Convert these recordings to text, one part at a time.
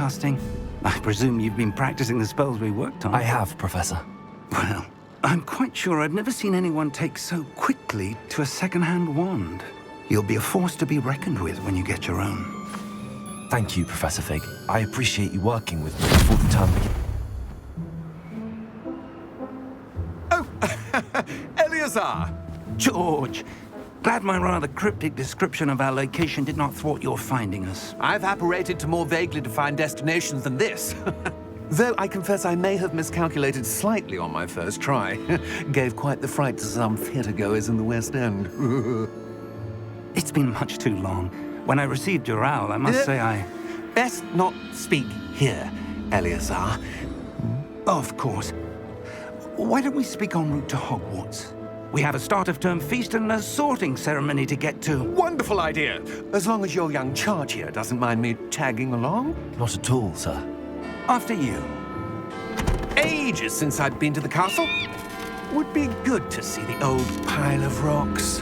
spellcasting. I presume you've been practicing the spells we worked on. I have, Professor. Well, I'm quite sure I've never seen anyone take so quickly to a second-hand wand. You'll be a force to be reckoned with when you get your own. Thank you, Professor Fig. I appreciate you working with me before the term begins. Oh, Eleazar! George! Glad my rather cryptic description of our location did not thwart your finding us. I've apparated to more vaguely defined destinations than this. Though I confess I may have miscalculated slightly on my first try. Gave quite the fright to some theatre-goers in the West End. It's been much too long. When I received your owl, I must say I... Best not speak here, Eleazar. Of course. Why don't we speak en route to Hogwarts? We have a start-of-term feast and a sorting ceremony to get to. Wonderful idea! As long as your young charge here doesn't mind me tagging along. Not at all, sir. After you. Ages since I've been to the castle. Would be good to see the old pile of rocks.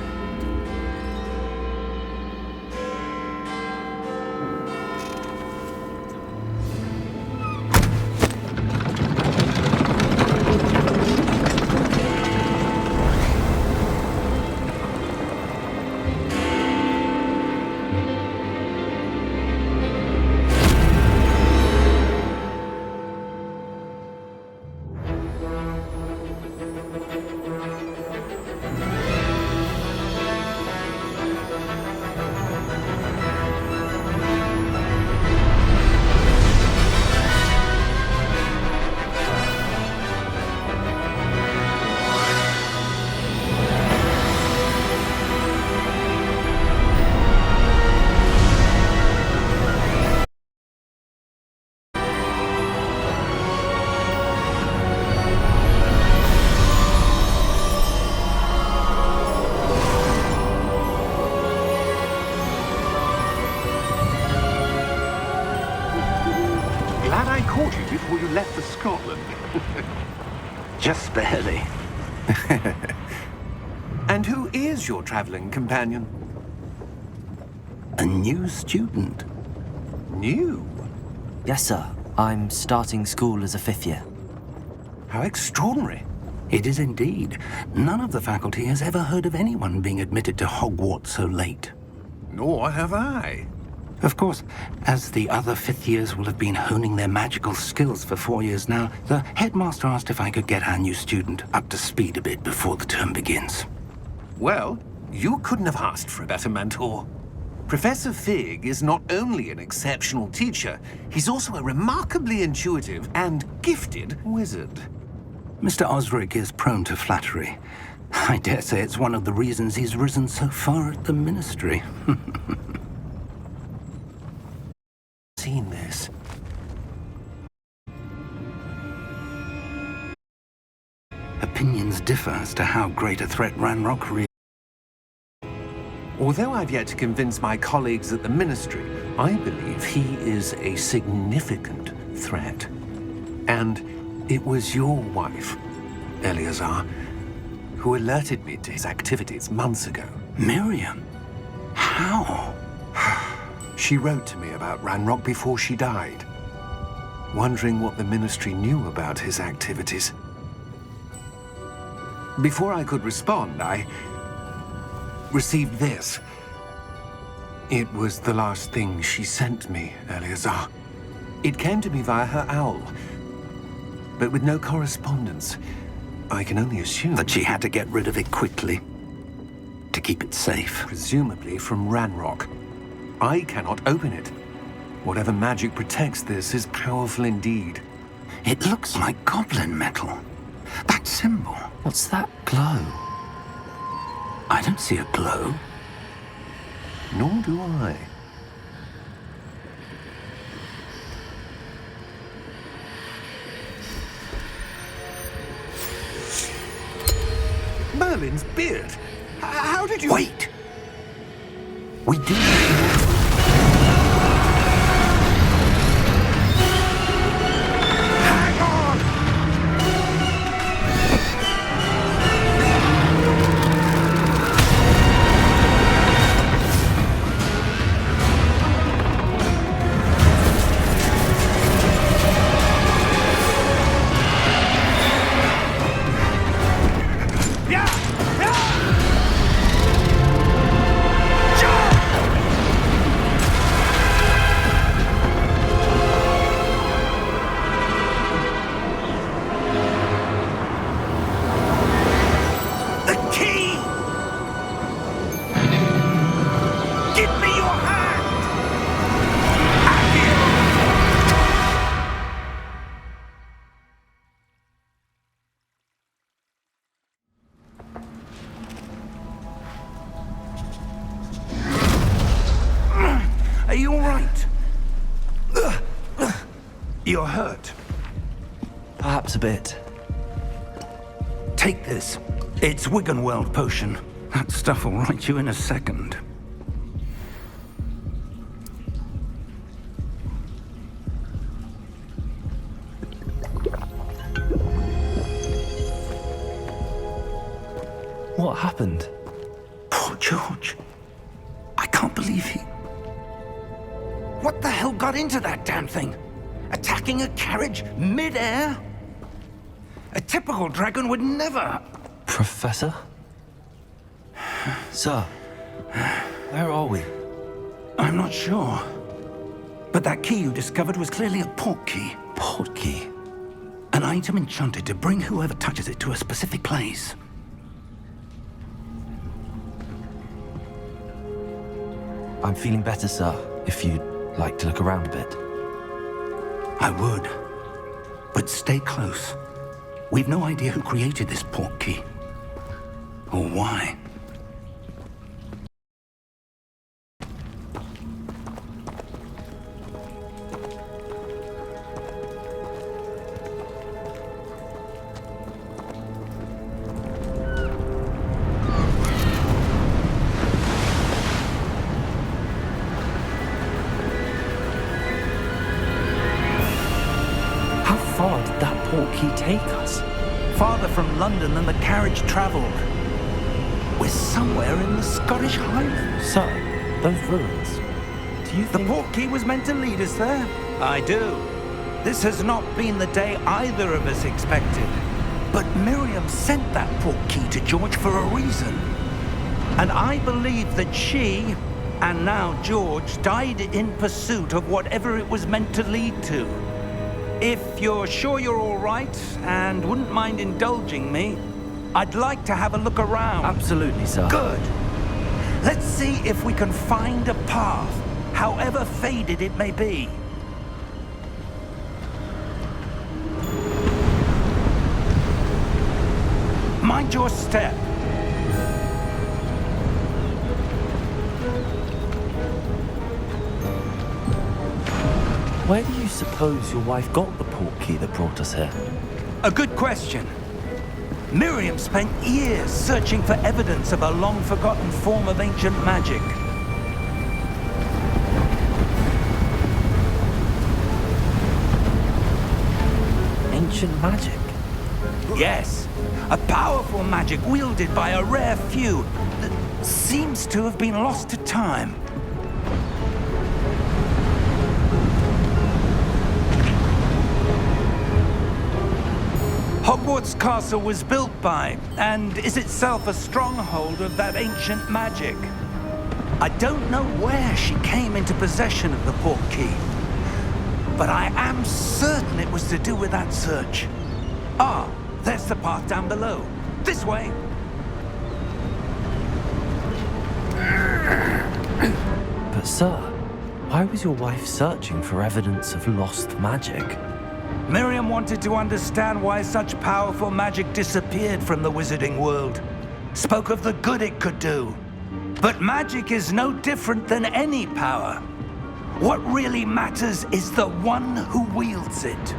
Caught you before you left for Scotland. Just barely. And who is your traveling companion? A new student. New? Yes, sir. I'm starting school as a 5th year. How extraordinary. It is indeed. None of the faculty has ever heard of anyone being admitted to Hogwarts so late. Nor have I. Of course, as the other 5th years will have been honing their magical skills for 4 years now, the headmaster asked if I could get our new student up to speed a bit before the term begins. Well, you couldn't have asked for a better mentor. Professor Fig is not only an exceptional teacher, he's also a remarkably intuitive and gifted wizard. Mr. Osric is prone to flattery. I dare say it's one of the reasons he's risen so far at the ministry. Seen this. Opinions differ as to how great a threat Ranrock really is. Although I've yet to convince my colleagues at the ministry, I believe he is a significant threat. And it was your wife, Eleazar, who alerted me to his activities months ago. Miriam? How? She wrote to me about Ranrock before she died, wondering what the ministry knew about his activities. Before I could respond, I received this. It was the last thing she sent me, Eleazar. It came to me via her owl, but with no correspondence. I can only assume That she had to get rid of it quickly, to keep it safe. presumably from Ranrock. I cannot open it. Whatever magic protects this is powerful indeed. It looks like goblin metal. That symbol. What's that glow? I don't see a glow. Nor do I. Merlin's beard. How did you... Wait! We do... Hang on! You're hurt. Perhaps a bit. Take this. It's Wiggenweld potion. That stuff will right you in a second. What happened? Poor George. I can't believe he... What the hell got into that damn thing? Attacking a carriage mid-air? A typical dragon would never... Professor? Sir, where are we? I'm not sure. But that key you discovered was clearly a port key. Port key? An item enchanted to bring whoever touches it to a specific place. I'm feeling better, sir, if you'd like to look around a bit. I would. But stay close. We've no idea who created this port key. Or why. How far did that port key take us? Farther from London than the carriage travelled. We're somewhere in the Scottish Highlands. Sir, those ruins. Do you The think... port key was meant to lead us there? I do. This has not been the day either of us expected. But Miriam sent that port key to George for a reason. And I believe that she, and now George, died in pursuit of whatever it was meant to lead to. If you're sure you're all right and wouldn't mind indulging me, I'd like to have a look around. Absolutely, sir. Good. Let's see if we can find a path, however faded it may be. Mind your step. Where do you suppose your wife got the port key that brought us here? A good question. Miriam spent years searching for evidence of a long-forgotten form of ancient magic. Ancient magic? Yes, a powerful magic wielded by a rare few that seems to have been lost to time. Hogwarts Castle was built by, and is itself a stronghold of that ancient magic. I don't know where she came into possession of the port key, but I am certain it was to do with that search. Ah, there's the path down below. This way. But sir, why was your wife searching for evidence of lost magic? Miriam wanted to understand why such powerful magic disappeared from the wizarding world. Spoke of the good it could do. But magic is no different than any power. What really matters is the one who wields it.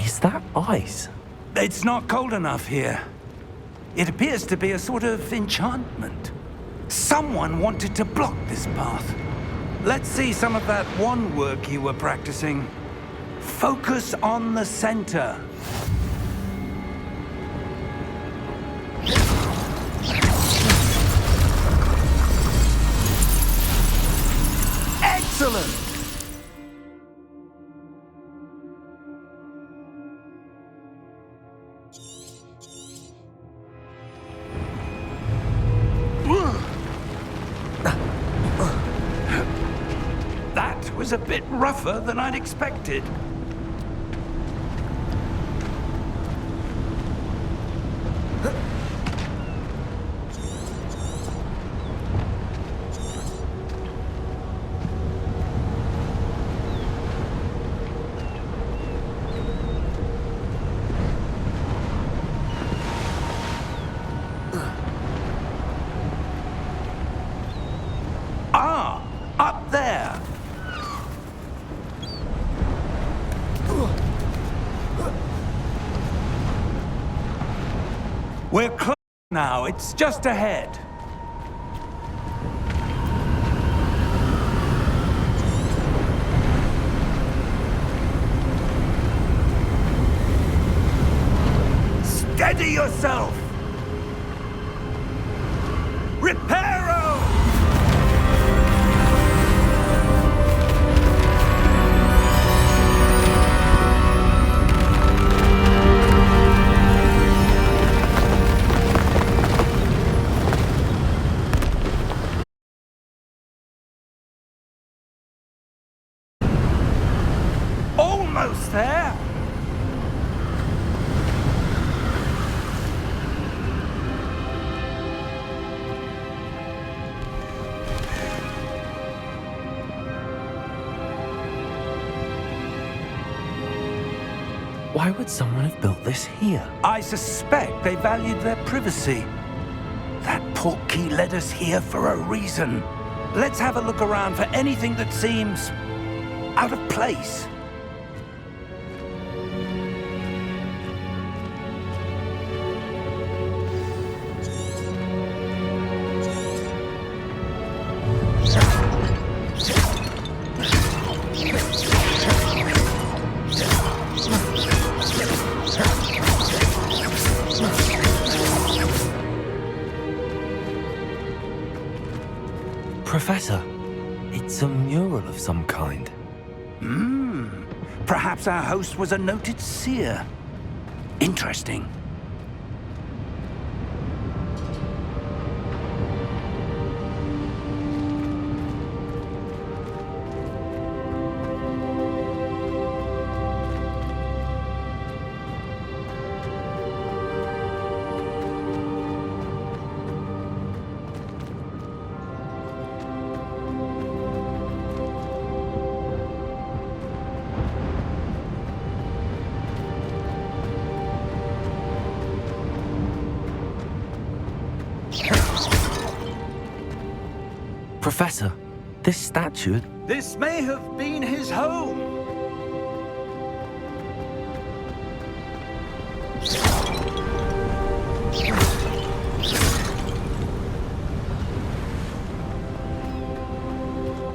Is that ice? It's not cold enough here. It appears to be a sort of enchantment. Someone wanted to block this path. Let's see some of that wand work you were practicing. Focus on the center. Excellent! That was a bit rougher than I'd expected. We're close now. It's just ahead. Steady yourself! Reparo! Almost there! Why would someone have built this here? I suspect they valued their privacy. That portkey led us here for a reason. Let's have a look around for anything that seems out of place. Professor, it's a mural of some kind. Perhaps our host was a noted seer. Interesting. Professor, this statue... This may have been his home.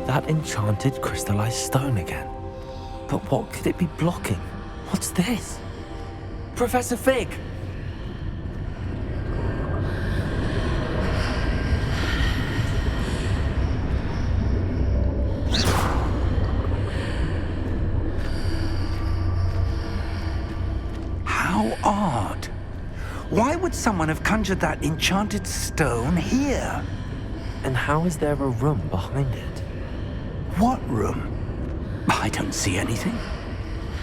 That enchanted crystallized stone again. But what could it be blocking? What's this? Professor Fig! How odd. Why would someone have conjured that enchanted stone here? And how is there a room behind it? What room? I don't see anything.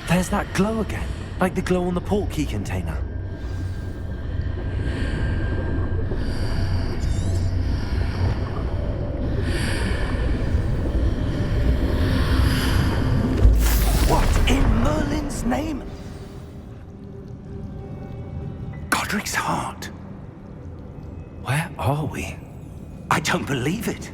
There's that glow again, like the glow on the portkey container. What in Merlin's name? Godric's heart. Where are we? I don't believe it.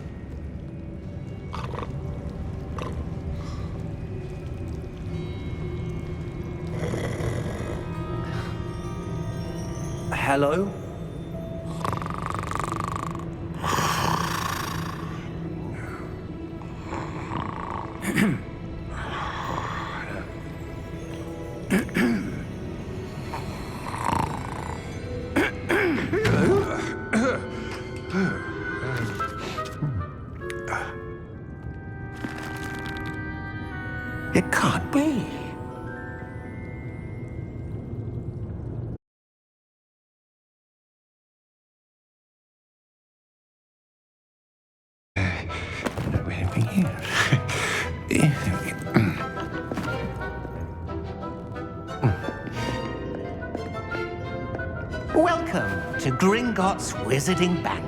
Hello? It can't be. Welcome to Gringotts Wizarding Bank.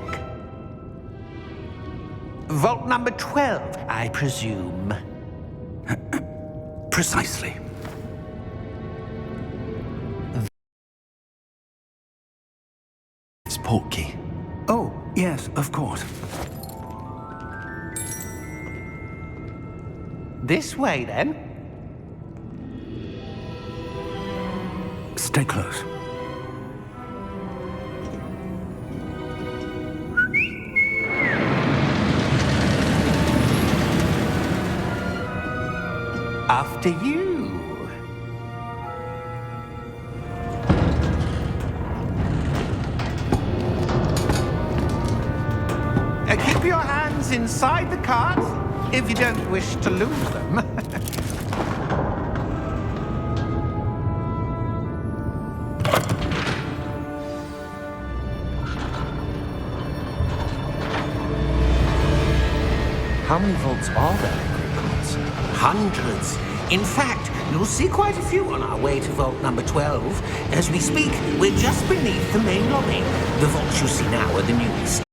Vault number 12, I presume. Precisely. It's portkey. Oh, yes, of course. This way, then. Stay close. After you. Keep your hands inside the cart if you don't wish to lose them. How many vaults are there in Hogwarts? Hundreds. In fact, you'll see quite a few on our way to vault number 12. As we speak, we're just beneath the main lobby. The vaults you see now are the newest.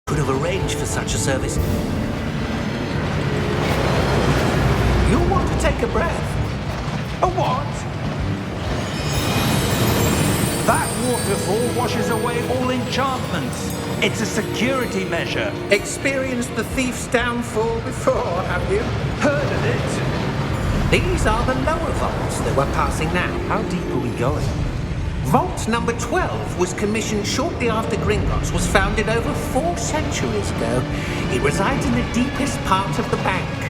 Could have arranged for such a service. You'll want to take a breath. A what? That waterfall washes away all enchantments. It's a security measure. Experienced the thief's downfall before, have you? Heard of it? These are the lower vaults that we're passing now. How deep are we going? Vault number 12 was commissioned shortly after Gringotts was founded over 4 centuries ago. It resides in the deepest part of the bank.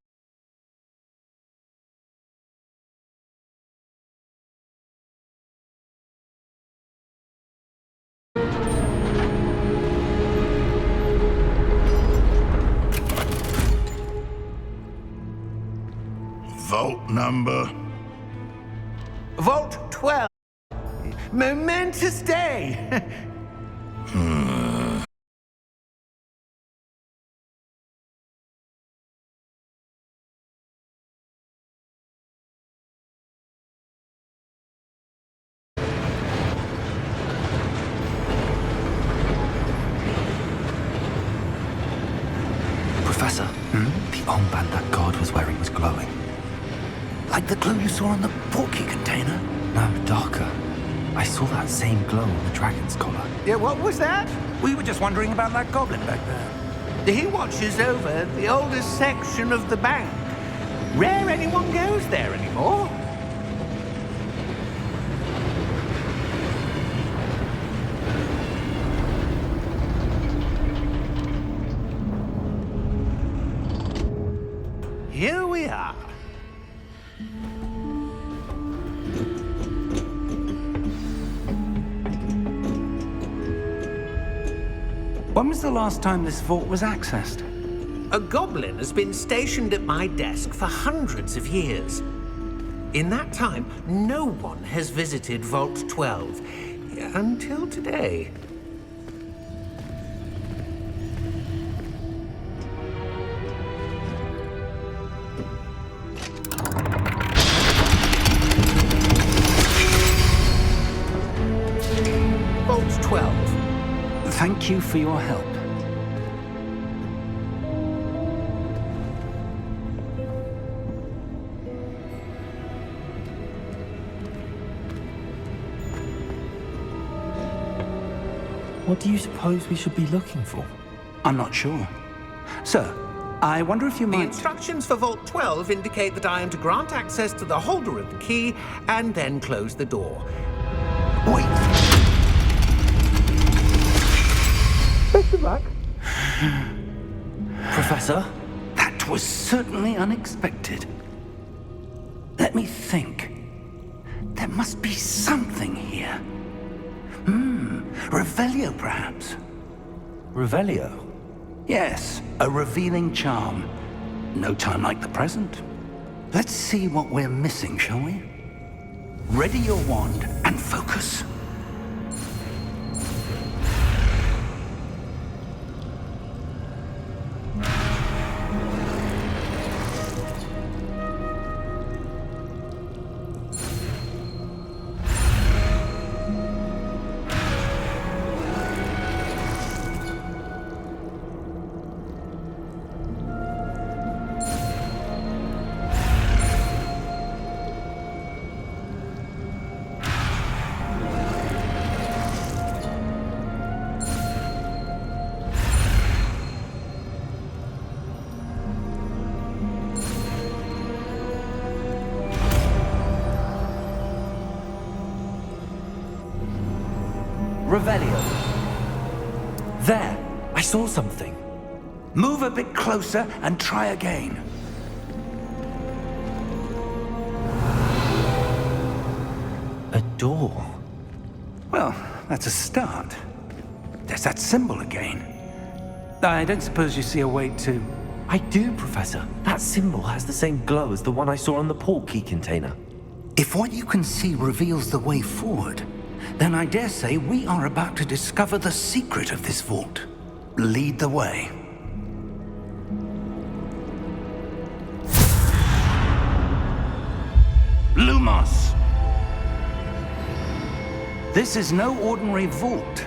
Vault number. Vault 12. Momentous day. Professor, the armband that guard was wearing was glowing. Like the glue you saw on the portkey container? No, darker. I saw that same glow on the dragon's collar. Yeah, what was that? We were just wondering about that goblin back there. He watches over the oldest section of the bank. Rare anyone goes there anymore. Here we are. When was the last time this vault was accessed? A goblin has been stationed at my desk for hundreds of years. In that time, no one has visited Vault 12 until today. Vault 12. Thank you for your help. What do you suppose we should be looking for? I'm not sure. Sir, I wonder if you The might... instructions for Vault 12 indicate that I am to grant access to the holder of the key and then close the door. Wait! Best of luck. Professor? That was certainly unexpected. Let me think. There must be something here. Revelio, perhaps? Revelio? Yes, a revealing charm. No time like the present. Let's see what we're missing, shall we? Ready your wand and focus. Revelio. There! I saw something. Move a bit closer and try again. A door. Well, that's a start. There's that symbol again. I don't suppose you see a way to... I do, Professor. That symbol has the same glow as the one I saw on the portkey container. If what you can see reveals the way forward, then I dare say we are about to discover the secret of this vault. Lead the way. Lumos! This is no ordinary vault.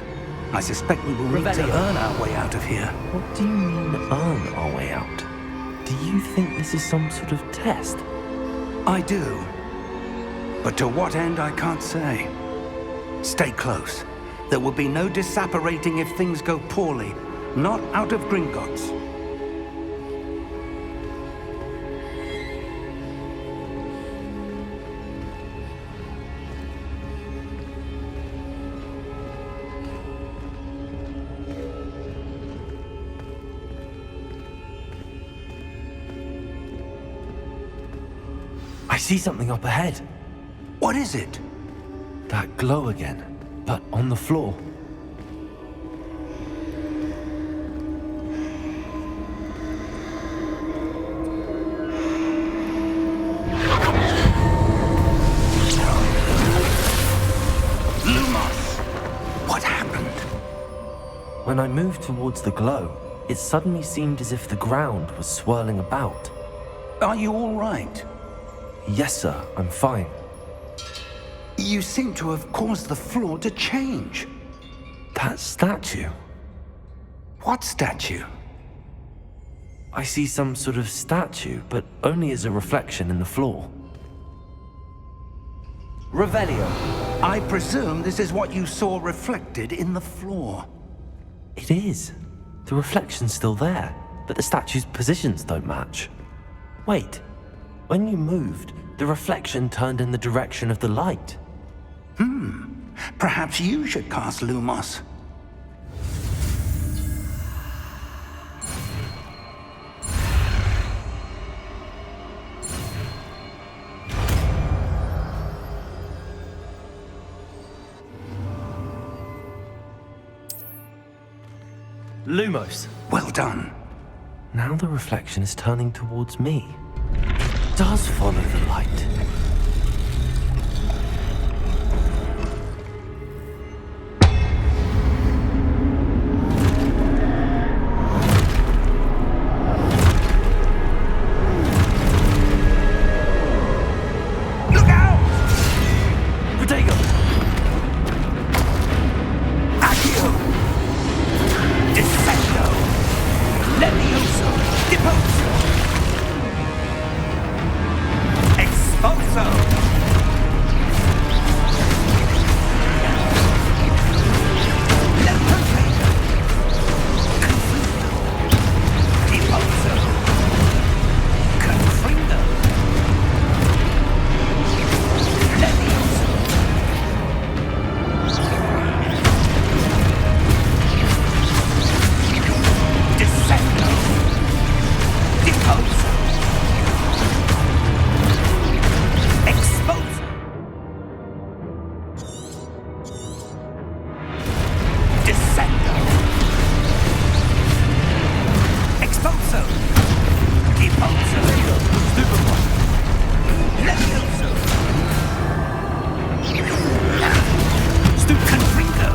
I suspect we will need to Revelio. earn our way out of here. What do you mean, earn our way out? Do you think this is some sort of test? I do. But to what end, I can't say. Stay close. There will be no disapparating if things go poorly. Not out of Gringotts. I see something up ahead. What is it? That glow again, but on the floor. Lumos! What happened? When I moved towards the glow, it suddenly seemed as if the ground was swirling about. Are you all right? Yes, sir, I'm fine. You seem to have caused the floor to change. That statue. What statue? I see some sort of statue, but only as a reflection in the floor. Revelio. I presume this is what you saw reflected in the floor. It is. The reflection's still there, but the statue's positions don't match. Wait. When you moved, the reflection turned in the direction of the light. Perhaps you should cast Lumos. Lumos. Well done. Now the reflection is turning towards me. It does follow the light. Look out! Protego! Accio! Descendo! Levioso! Deposo! Expulso! Lepote! Confundo! Deposo! Confrindo! Levioso! Descendo! Deposo! Expulso! Descendo! Expulso! Deposo! Levioso! Confringo!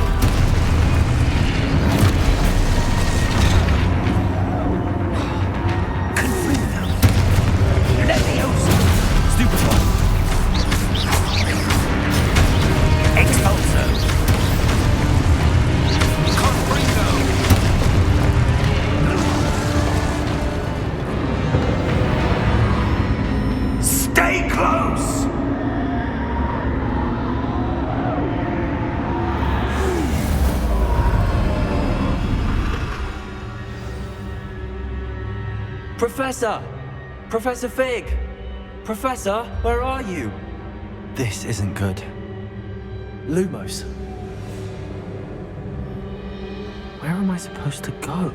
Confringo! Levioso! Expulso! Confringo! Stay close! Professor! Professor Fig! Professor, where are you? This isn't good. Lumos. Where am I supposed to go?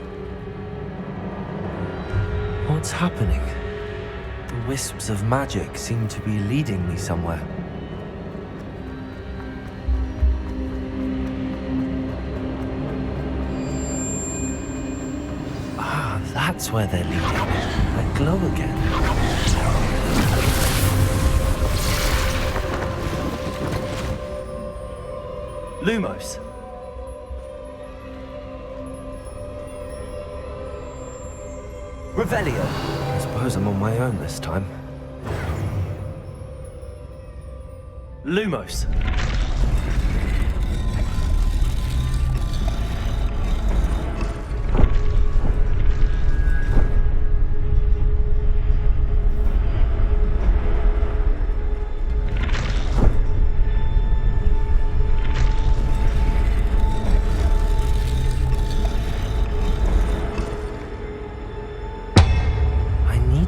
What's happening? The wisps of magic seem to be leading me somewhere. Ah, that's where they're leading. That glow again. Lumos. Revelio. I suppose I'm on my own this time. Lumos.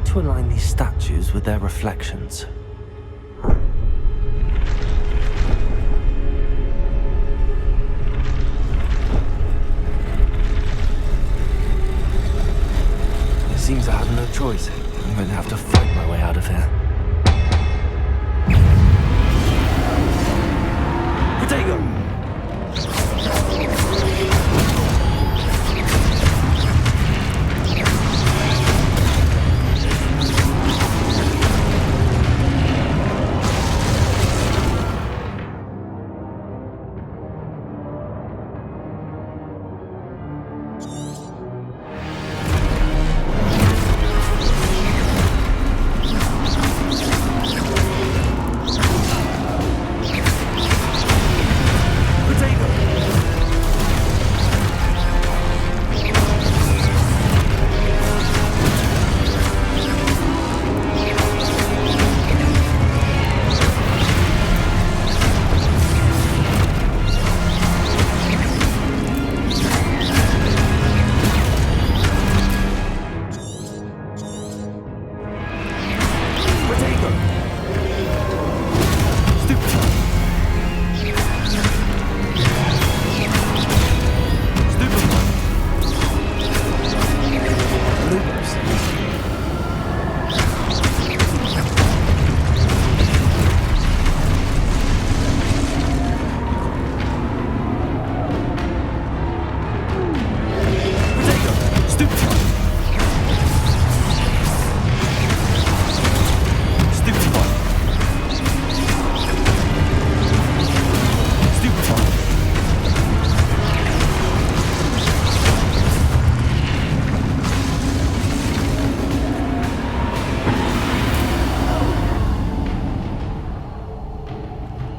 To align these statues with their reflections. It seems I have no choice. I'm going to have to fight my way out of here. Protego!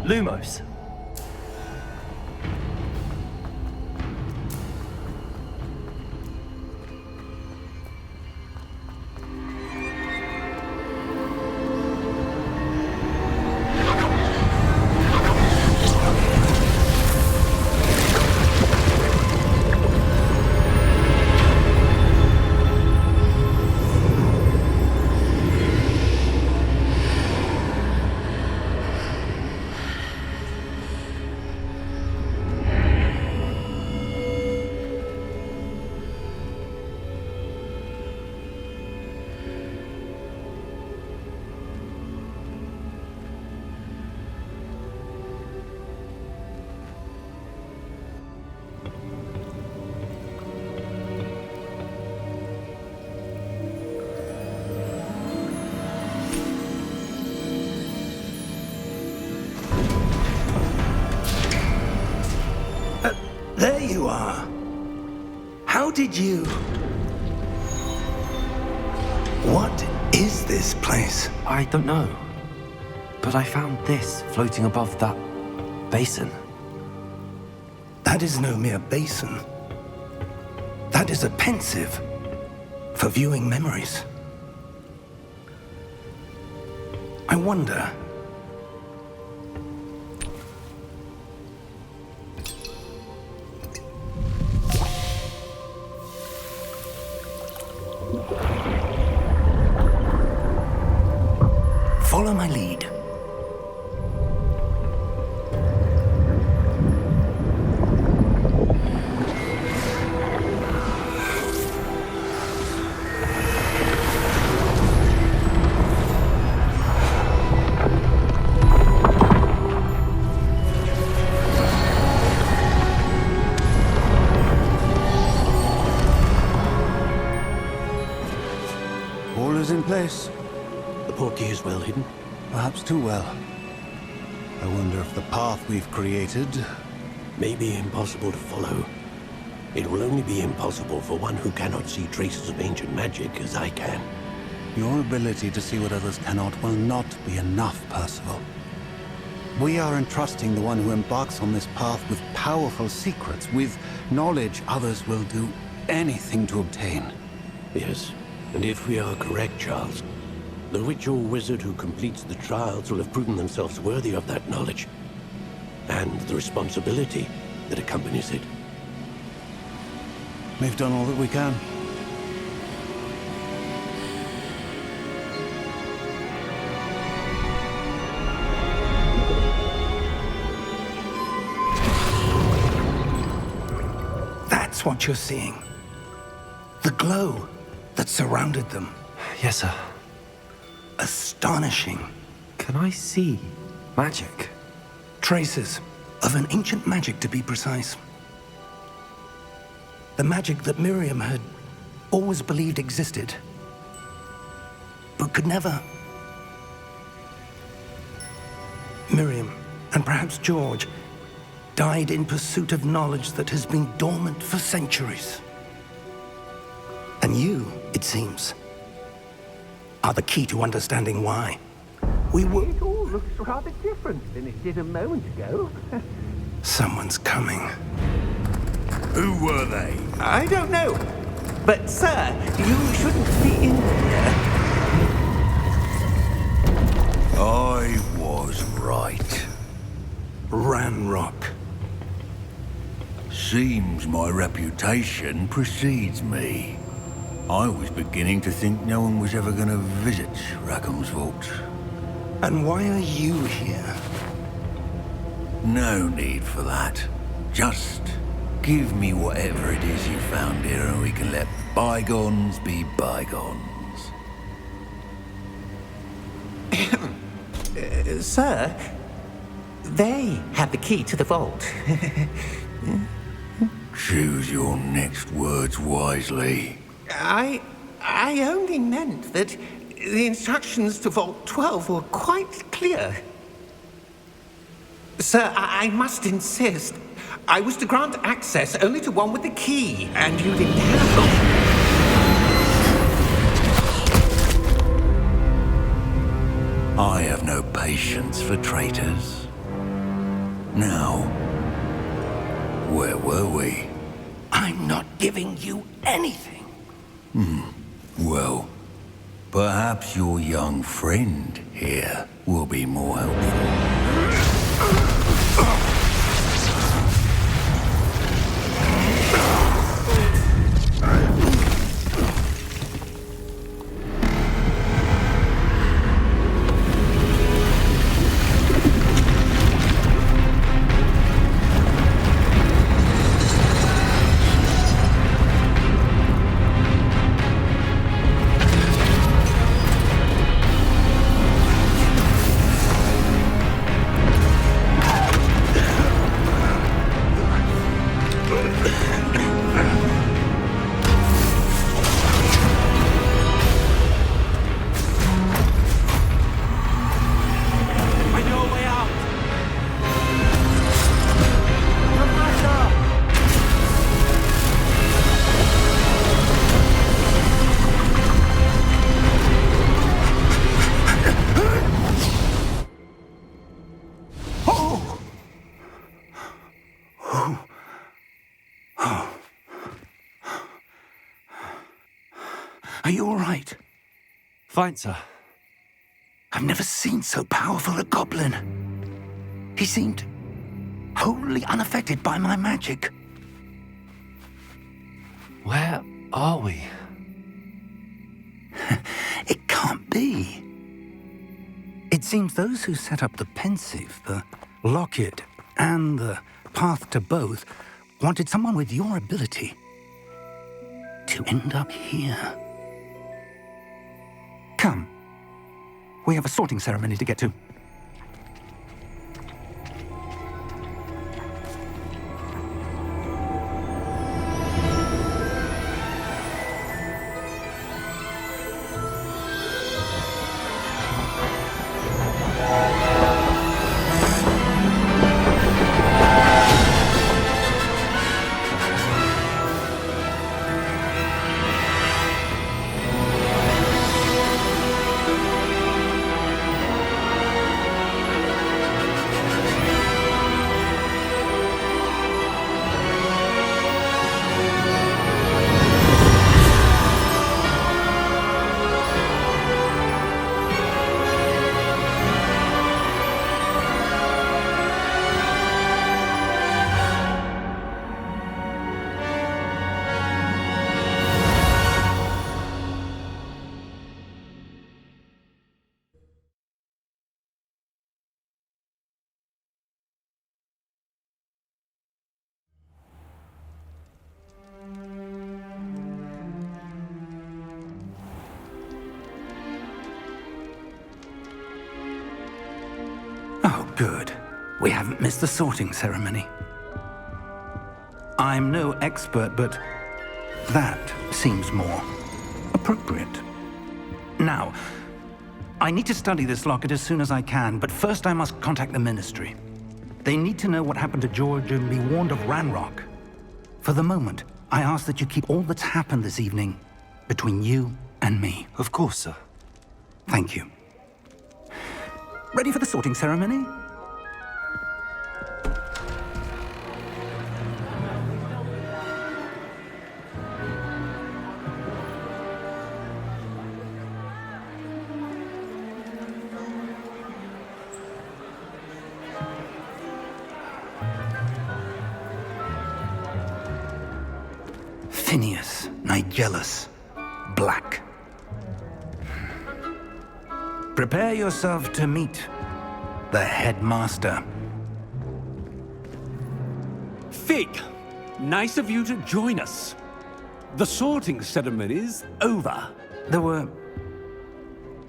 Lumos. There you are. How did you... What is this place? I don't know. But I found this floating above that basin. That is no mere basin. That is a pensive for viewing memories. I wonder... Follow my lead. place. The portkey is well hidden. Perhaps too well. I wonder if the path we've created... May be impossible to follow. It will only be impossible for one who cannot see traces of ancient magic as I can. Your ability to see what others cannot will not be enough, Percival. We are entrusting the one who embarks on this path with powerful secrets, with knowledge others will do anything to obtain. Yes, and if we are correct, Charles, the witch or wizard who completes the trials will have proven themselves worthy of that knowledge, and the responsibility that accompanies it. We've done all that we can. That's what you're seeing. The glow that surrounded them. Yes, sir. Astonishing. Can I see magic? Traces of an ancient magic, to be precise. The magic that Miriam had always believed existed, but could never. Miriam, and perhaps George, died in pursuit of knowledge that has been dormant for centuries. And you, it seems, are the key to understanding why. We were... It all looks rather different than it did a moment ago. Someone's coming. Who were they? I don't know. But, sir, you shouldn't be in here. I was right. Ranrock. Seems my reputation precedes me. I was beginning to think no one was ever going to visit Rackham's vault. And why are you here? No need for that. Just give me whatever it is you found here and we can let bygones be bygones. Sir, they had the key to the vault. Choose your next words wisely. I only meant that the instructions to Vault 12 were quite clear. Sir, I must insist. I was to grant access only to one with the key, and you didn't have I have no patience for traitors. Now, where were we? I'm not giving you anything. Well, perhaps your young friend here will be more helpful. Are you all right? Fine, sir. I've never seen so powerful a goblin. He seemed wholly unaffected by my magic. Where are we? It can't be. It seems those who set up the pensive, the locket, and the path to both wanted someone with your ability to end up here. Come. We have a sorting ceremony to get to. Good. We haven't missed the sorting ceremony. I'm no expert, but that seems more appropriate. Now, I need to study this locket as soon as I can, but first I must contact the Ministry. They need to know what happened to George and be warned of Ranrock. For the moment, I ask that you keep all that's happened this evening between you and me. Of course, sir. Thank you. Ready for the sorting ceremony? Phineas, Nigellus, Black. Prepare yourself to meet the headmaster. Fig, nice of you to join us. The sorting ceremony's over. There were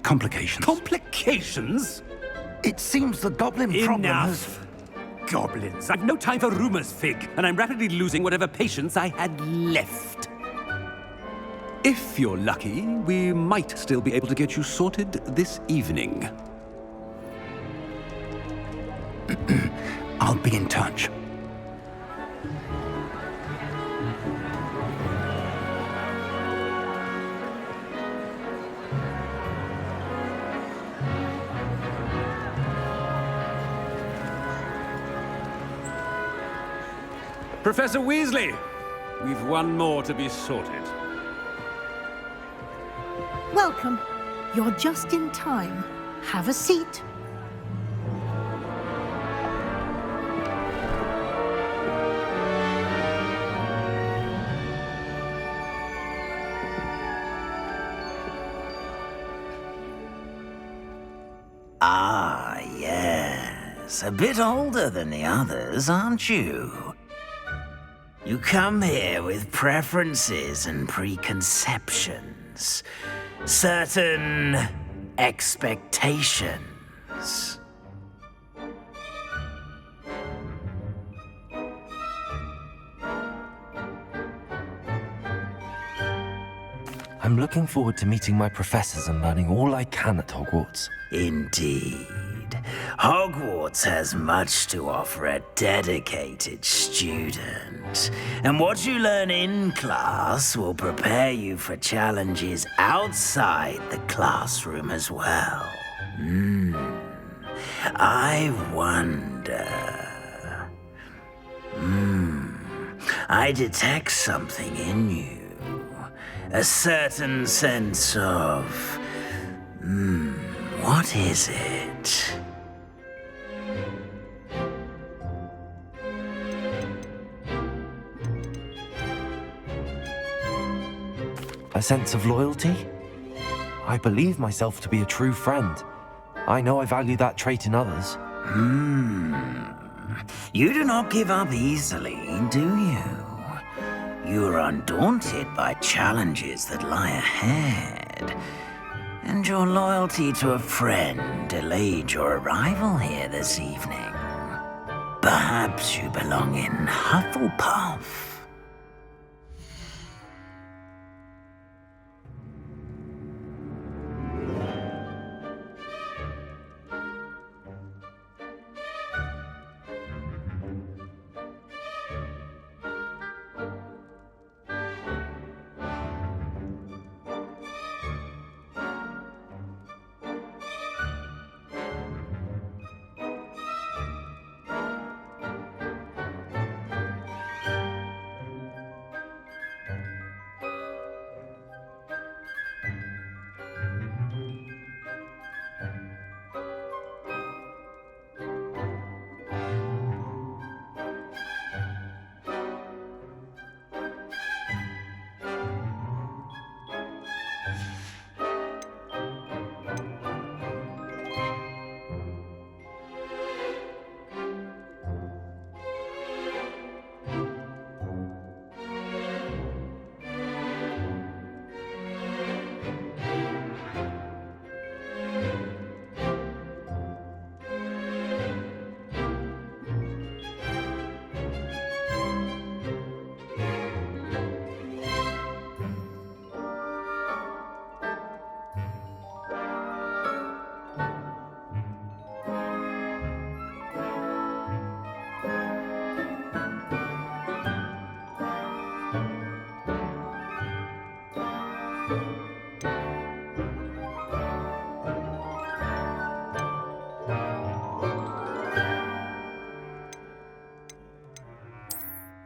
complications. Complications? It seems the goblin problem has... Enough! Goblins. I've no time for rumors, Fig, and I'm rapidly losing whatever patience I had left. If you're lucky, we might still be able to get you sorted this evening. I'll be in touch. Professor Weasley, we've one more to be sorted. Welcome. You're just in time. Have a seat. Ah, yes. A bit older than the others, aren't you? You come here with preferences and preconceptions. Certain expectations. I'm looking forward to meeting my professors and learning all I can at Hogwarts. Indeed. Hogwarts has much to offer a dedicated student. And what you learn in class will prepare you for challenges outside the classroom as well. I wonder... I detect something in you. A certain sense of... what is it? A sense of loyalty? I believe myself to be a true friend. I know I value that trait in others. You do not give up easily, do you? You are undaunted by challenges that lie ahead. And your loyalty to a friend delayed your arrival here this evening. Perhaps you belong in Hufflepuff.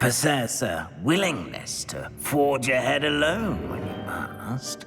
possess a willingness to forge ahead alone when you must.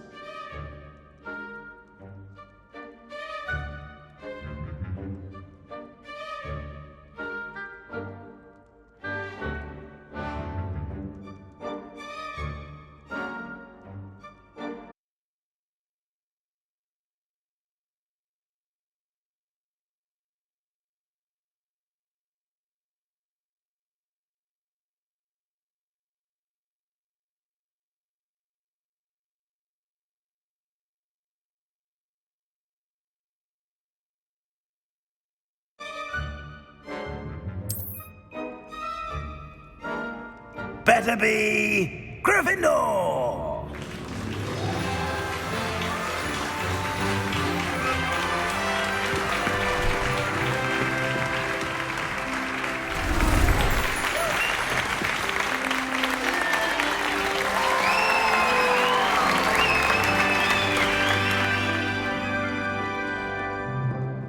Better be Gryffindor!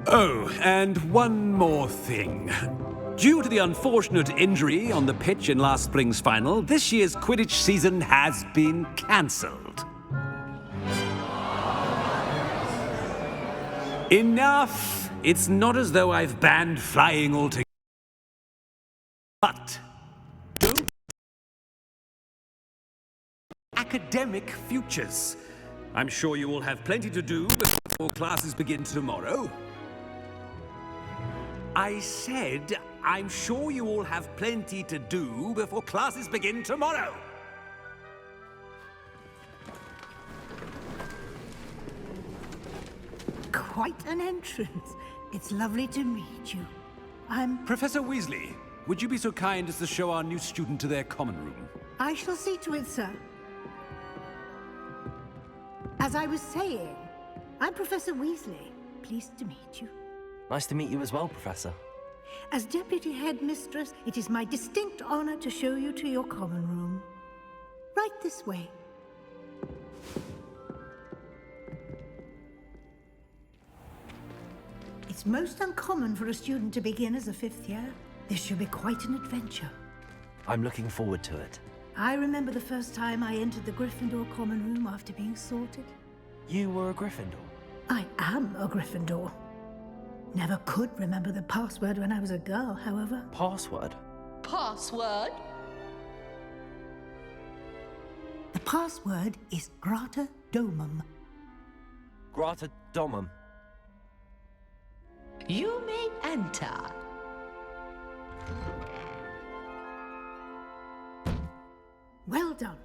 Oh, and one more thing. Due to the unfortunate injury on the pitch in last spring's final, this year's Quidditch season has been cancelled. Enough! It's not as though I've banned flying altogether. But academic futures. I'm sure you all have plenty to do before classes begin tomorrow. I said, I'm sure you all have plenty to do before classes begin tomorrow. Quite an entrance. It's lovely to meet you. I'm... Professor Weasley, would you be so kind as to show our new student to their common room? I shall see to it, sir. As I was saying, I'm Professor Weasley. Pleased to meet you. Nice to meet you as well, Professor. As Deputy Headmistress, it is my distinct honor to show you to your common room. Right this way. It's most uncommon for a student to begin as a fifth year. This should be quite an adventure. I'm looking forward to it. I remember the first time I entered the Gryffindor common room after being sorted. You were a Gryffindor? I am a Gryffindor. Never could remember the password when I was a girl, however. Password? Password? The password is Grata Domum. Grata Domum. You may enter. Well done.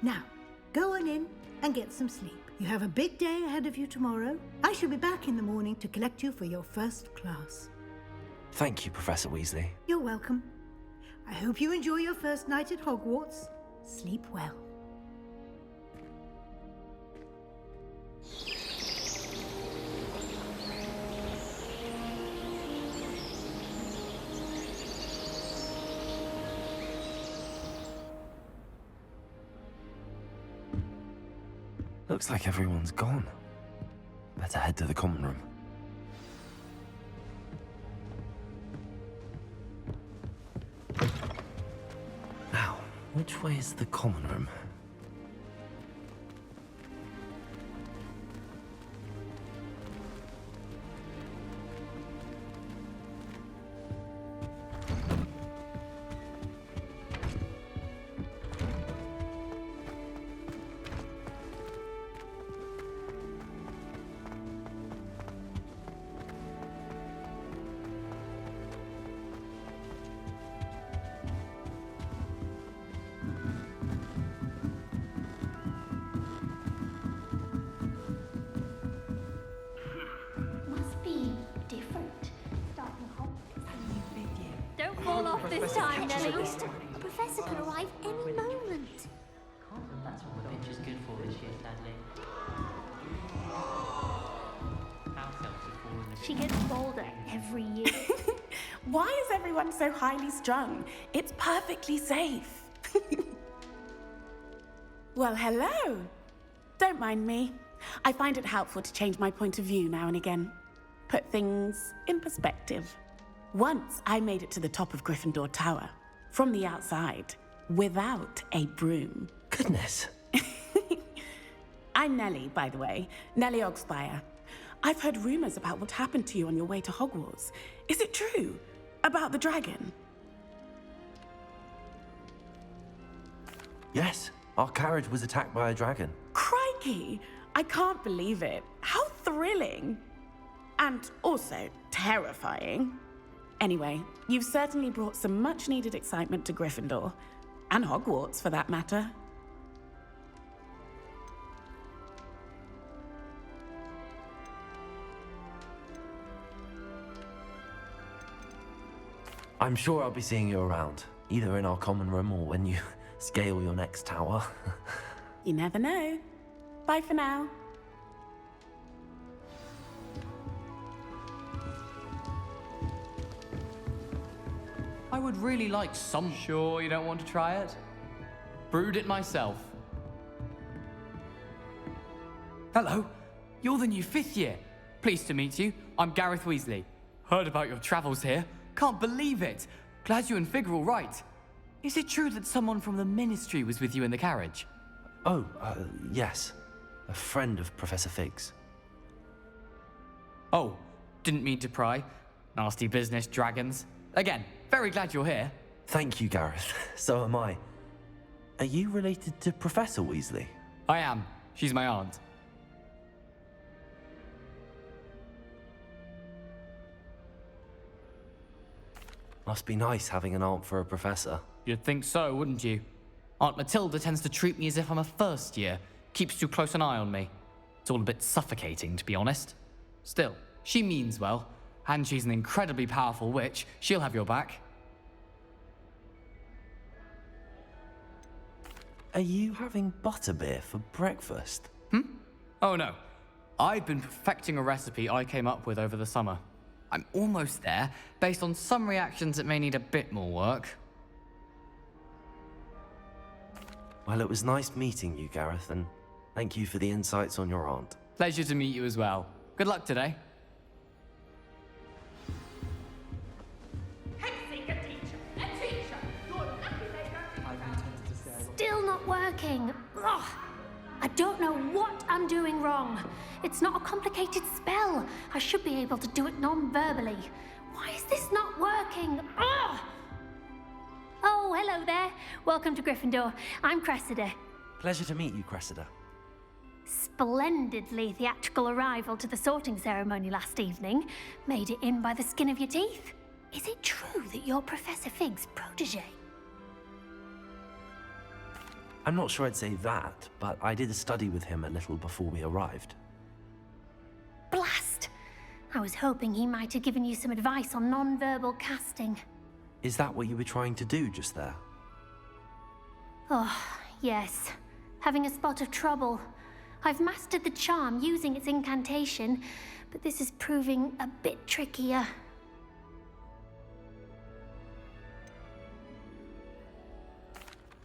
Now, go on in and get some sleep. You have a big day ahead of you tomorrow. I shall be back in the morning to collect you for your first class. Thank you, Professor Weasley. You're welcome. I hope you enjoy your first night at Hogwarts. Sleep well. Looks like everyone's gone. Better head to the common room. Now, which way is the common room? Fall off this time, Nelly. The professor could arrive any moment. That's all the pitch is good for this year, sadly. She gets bolder every year. Why is everyone so highly strung? It's perfectly safe. Well, hello. Don't mind me. I find it helpful to change my point of view now and again. Put things in perspective. Once I made it to the top of Gryffindor Tower. From the outside, without a broom. Goodness. I'm Nellie, by the way. Nellie Ogspire. I've heard rumors about what happened to you on your way to Hogwarts. Is it true? About the dragon? Yes, our carriage was attacked by a dragon. Crikey! I can't believe it. How thrilling! And also terrifying. Anyway, you've certainly brought some much-needed excitement to Gryffindor. And Hogwarts, for that matter. I'm sure I'll be seeing you around, either in our common room or when you scale your next tower. You never know. Bye for now. I would really like some... Sure you don't want to try it? Brewed it myself. Hello, you're the new 5th year. Pleased to meet you. I'm Gareth Weasley. Heard about your travels here. Can't believe it. Glad you and Fig are all right. Is it true that someone from the Ministry was with you in the carriage? Oh, yes. A friend of Professor Fig's. Oh, didn't mean to pry. Nasty business, dragons. Again, very glad you're here. Thank you, Gareth. So am I. Are you related to Professor Weasley? I am. She's my aunt. Must be nice having an aunt for a professor. You'd think so, wouldn't you? Aunt Matilda tends to treat me as if I'm a first year. Keeps too close an eye on me. It's all a bit suffocating, to be honest. Still, she means well. And she's an incredibly powerful witch. She'll have your back. Are you having butterbeer for breakfast? Oh no. I've been perfecting a recipe I came up with over the summer. I'm almost there, based on some reactions that may need a bit more work. Well, it was nice meeting you, Gareth, and thank you for the insights on your aunt. Pleasure to meet you as well. Good luck today. Still not working. Ugh. I don't know what I'm doing wrong. It's not a complicated spell. I should be able to do it non-verbally. Why is this not working? Ugh. Oh, hello there. Welcome to Gryffindor. I'm Cressida. Pleasure to meet you, Cressida. Splendidly theatrical arrival to the sorting ceremony last evening. Made it in by the skin of your teeth. Is it true that you're Professor Fig's protege? I'm not sure I'd say that, but I did a study with him a little before we arrived. Blast! I was hoping he might have given you some advice on non-verbal casting. Is that what you were trying to do just there? Oh, yes. Having a spot of trouble. I've mastered the charm using its incantation, but this is proving a bit trickier.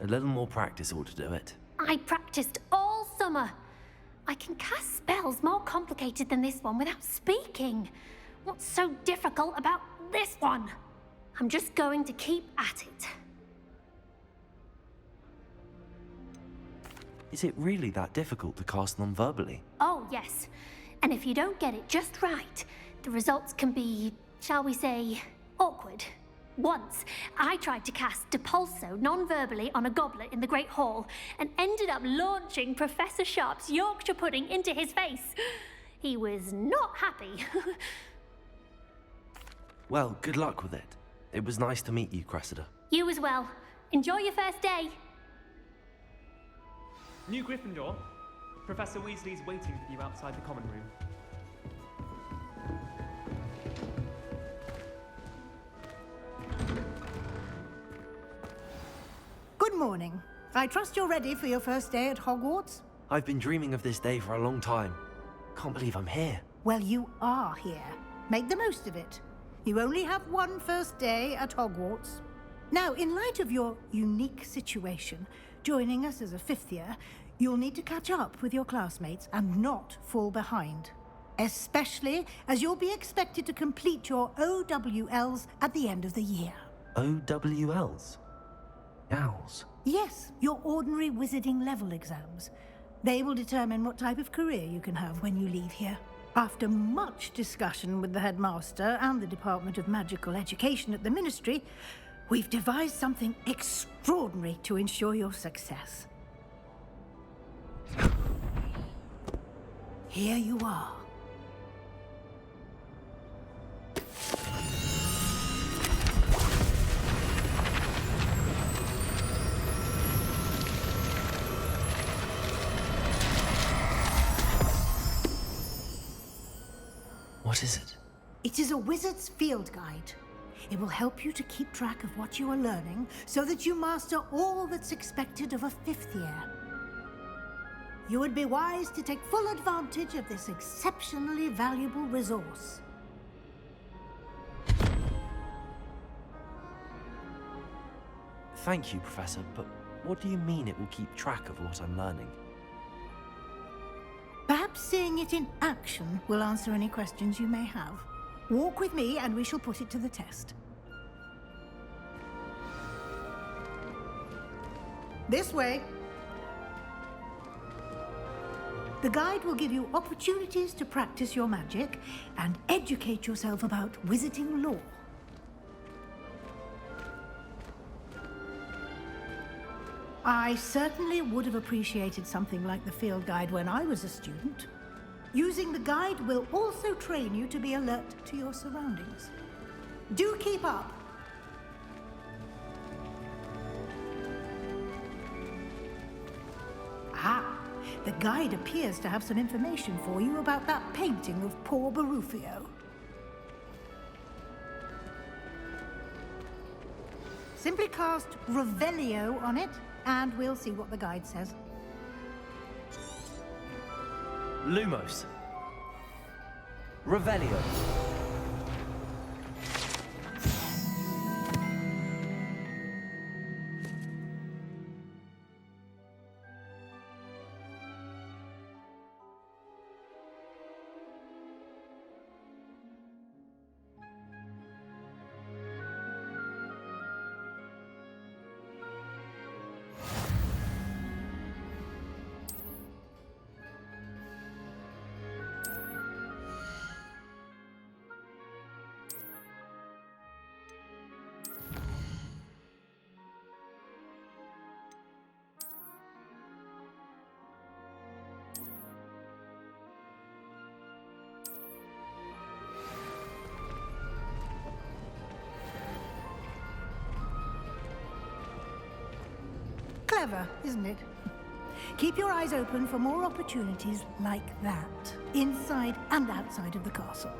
A little more practice ought to do it. I practiced all summer. I can cast spells more complicated than this one without speaking. What's so difficult about this one? I'm just going to keep at it. Is it really that difficult to cast non-verbally? Oh, yes. And if you don't get it just right, the results can be, shall we say, awkward. Once, I tried to cast Depulso non-verbally on a goblet in the Great Hall and ended up launching Professor Sharp's Yorkshire pudding into his face. He was not happy. Well, good luck with it. It was nice to meet you, Cressida. You as well. Enjoy your first day. New Gryffindor, Professor Weasley's waiting for you outside the common room. Good morning. I trust you're ready for your first day at Hogwarts? I've been dreaming of this day for a long time. Can't believe I'm here. Well, you are here. Make the most of it. You only have one first day at Hogwarts. Now, in light of your unique situation, joining us as a 5th year, you'll need to catch up with your classmates and not fall behind. Especially as you'll be expected to complete your OWLs at the end of the year. OWLs? Owls? Yes, your ordinary wizarding level exams. They will determine what type of career you can have when you leave here. After much discussion with the headmaster and the Department of Magical Education at the Ministry, we've devised something extraordinary to ensure your success. Here you are. What is it? It is a wizard's field guide. It will help you to keep track of what you are learning so that you master all that's expected of a 5th year. You would be wise to take full advantage of this exceptionally valuable resource. Thank you, Professor, but what do you mean it will keep track of what I'm learning? Perhaps seeing it in action will answer any questions you may have. Walk with me and we shall put it to the test. This way. The guide will give you opportunities to practice your magic and educate yourself about wizarding lore. I certainly would have appreciated something like the field guide when I was a student. Using the guide will also train you to be alert to your surroundings. Do keep up! Ah, the guide appears to have some information for you about that painting of poor Barufio. Simply cast Revelio on it, and we'll see what the guide says. Lumos. Revelio. Clever, isn't it? Keep your eyes open for more opportunities like that, inside and outside of the castle.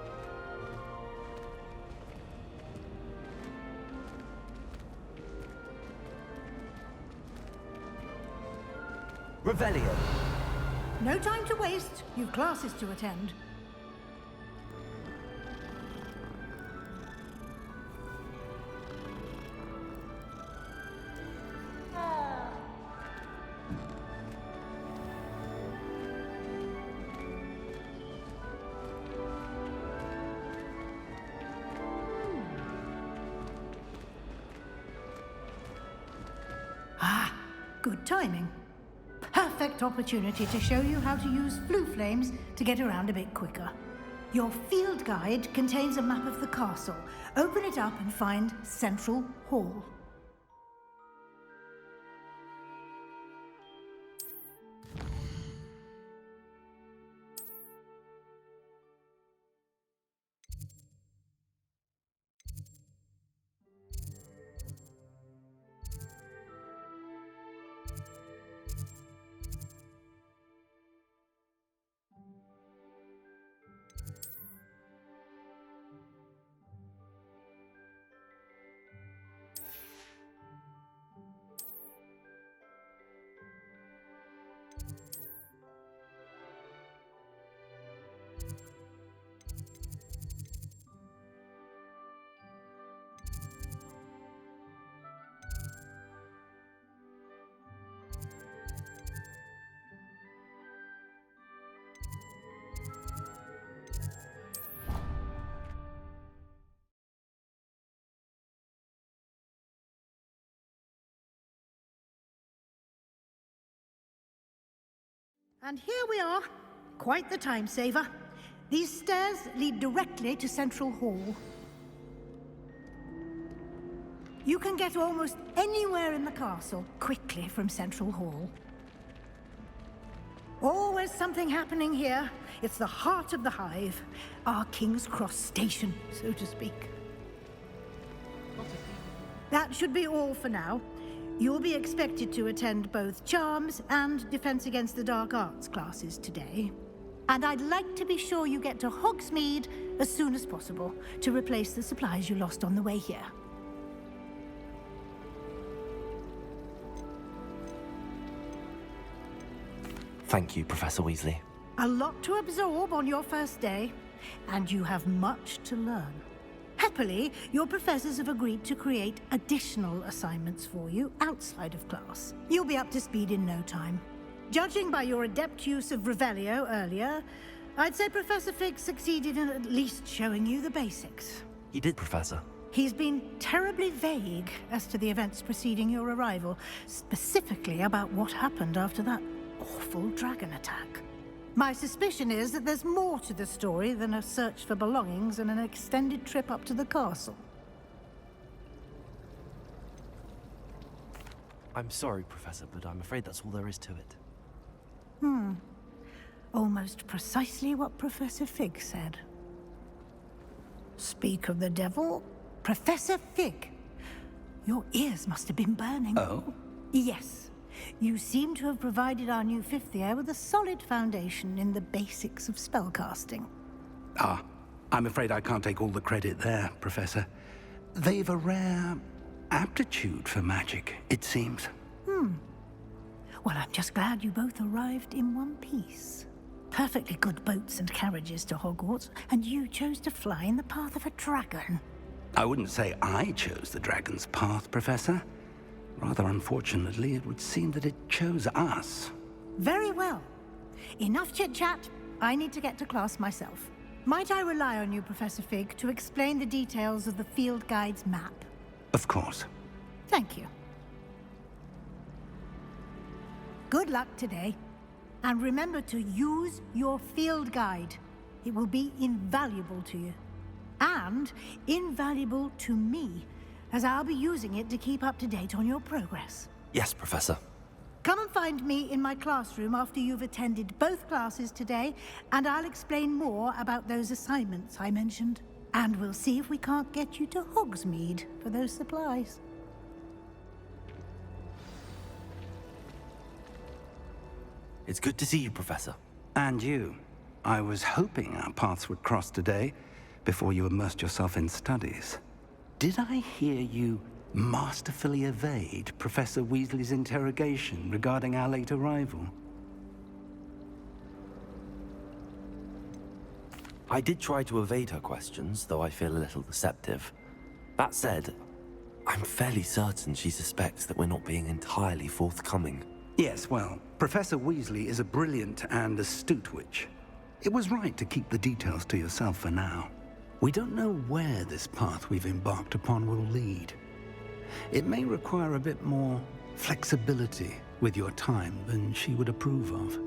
Revelio. No time to waste. You've classes to attend. Good timing. Perfect opportunity to show you how to use flue flames to get around a bit quicker. Your field guide contains a map of the castle. Open it up and find Central Hall. And here we are. Quite the time saver. These stairs lead directly to Central Hall. You can get almost anywhere in the castle quickly from Central Hall. Always something happening here. It's the heart of the Hive, our King's Cross station, so to speak. That should be all for now. You'll be expected to attend both Charms and Defense Against the Dark Arts classes today. And I'd like to be sure you get to Hogsmeade as soon as possible to replace the supplies you lost on the way here. Thank you, Professor Weasley. A lot to absorb on your first day, and you have much to learn. Happily, your professors have agreed to create additional assignments for you outside of class. You'll be up to speed in no time. Judging by your adept use of Revelio earlier, I'd say Professor Fig succeeded in at least showing you the basics. He did, Professor. He's been terribly vague as to the events preceding your arrival, specifically about what happened after that awful dragon attack. My suspicion is that there's more to the story than a search for belongings and an extended trip up to the castle. I'm sorry, Professor, but I'm afraid that's all there is to it. Almost precisely what Professor Fig said. Speak of the devil, Professor Fig. Your ears must have been burning. Oh? Yes. You seem to have provided our new fifth year with a solid foundation in the basics of spellcasting. Ah, I'm afraid I can't take all the credit there, Professor. They've a rare aptitude for magic, it seems. Well, I'm just glad you both arrived in one piece. Perfectly good boats and carriages to Hogwarts, and you chose to fly in the path of a dragon. I wouldn't say I chose the dragon's path, Professor. Rather unfortunately, it would seem that it chose us. Very well. Enough chit-chat. I need to get to class myself. Might I rely on you, Professor Fig, to explain the details of the field guide's map? Of course. Thank you. Good luck today. And remember to use your field guide. It will be invaluable to you. And invaluable to me, as I'll be using it to keep up to date on your progress. Yes, Professor. Come and find me in my classroom after you've attended both classes today, and I'll explain more about those assignments I mentioned. And we'll see if we can't get you to Hogsmeade for those supplies. It's good to see you, Professor. And you. I was hoping our paths would cross today, before you immersed yourself in studies. Did I hear you masterfully evade Professor Weasley's interrogation regarding our late arrival? I did try to evade her questions, though I feel a little deceptive. That said, I'm fairly certain she suspects that we're not being entirely forthcoming. Yes, well, Professor Weasley is a brilliant and astute witch. It was right to keep the details to yourself for now. We don't know where this path we've embarked upon will lead. It may require a bit more flexibility with your time than she would approve of.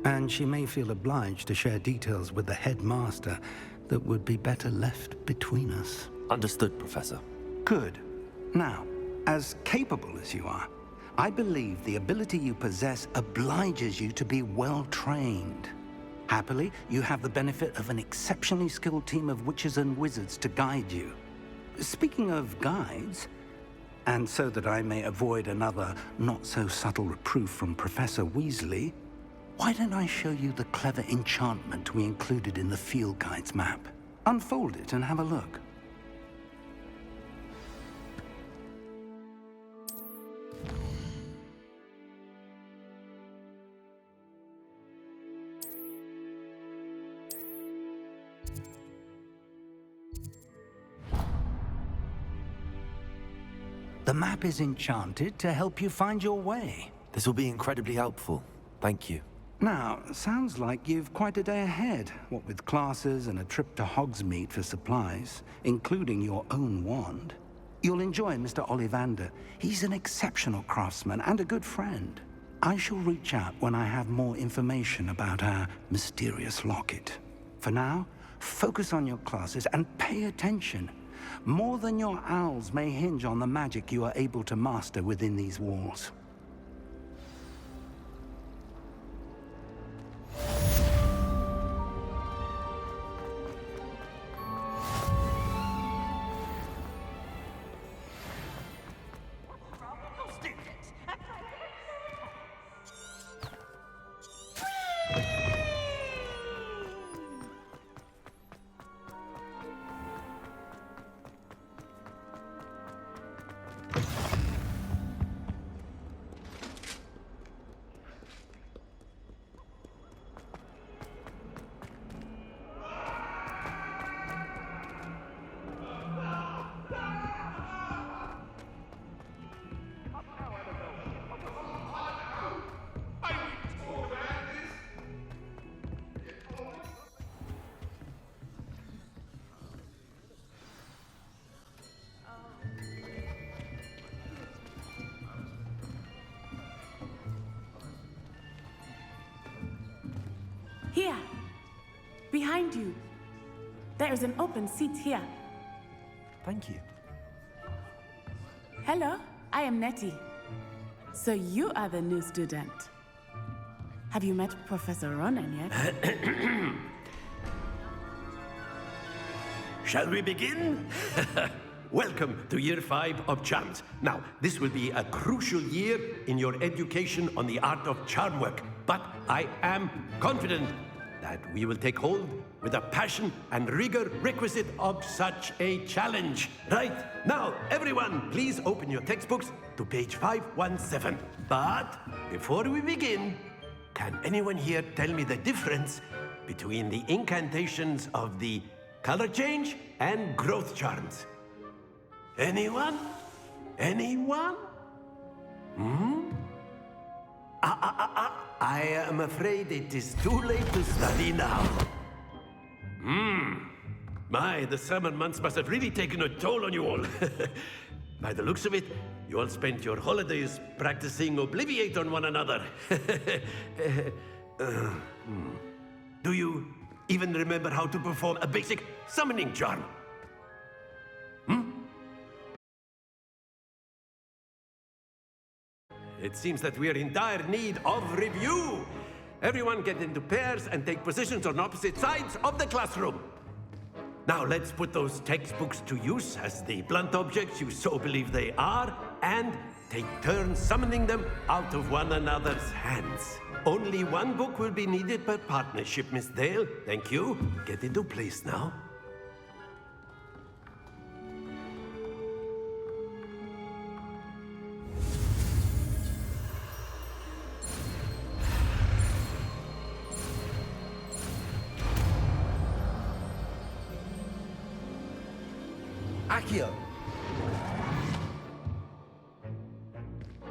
And she may feel obliged to share details with the headmaster that would be better left between us. Understood, Professor. Good. Now, as capable as you are, I believe the ability you possess obliges you to be well trained. Happily, you have the benefit of an exceptionally skilled team of witches and wizards to guide you. Speaking of guides, and so that I may avoid another not-so-subtle reproof from Professor Weasley, why don't I show you the clever enchantment we included in the field guide's map? Unfold it and have a look. The map is enchanted to help you find your way. This will be incredibly helpful. Thank you. Now, sounds like you've quite a day ahead, what with classes and a trip to Hogsmeade for supplies, including your own wand. You'll enjoy Mr. Ollivander. He's an exceptional craftsman and a good friend. I shall reach out when I have more information about our mysterious locket. For now, focus on your classes and pay attention. More than your owls may hinge on the magic you are able to master within these walls. Here, behind you. There is an open seat here. Thank you. Hello, I am Nettie. So you are the new student. Have you met Professor Ronan yet? Shall we begin? Welcome to Year 5 of Charms. Now, this will be a crucial year in your education on the art of charm work, but I am confident that we will take hold with the passion and rigor requisite of such a challenge. Right, now, everyone, please open your textbooks to page 517. But before we begin, can anyone here tell me the difference between the incantations of the color change and growth charms? Anyone? Anyone? I am afraid it is too late to study now. My, the summer months must have really taken a toll on you all. By the looks of it, you all spent your holidays practicing Obliviate on one another. Do you even remember how to perform a basic summoning charm? It seems that we are in dire need of review. Everyone get into pairs and take positions on opposite sides of the classroom. Now let's put those textbooks to use as the blunt objects you so believe they are, and take turns summoning them out of one another's hands. Only one book will be needed per partnership, Miss Dale. Thank you. Get into place now. Accio!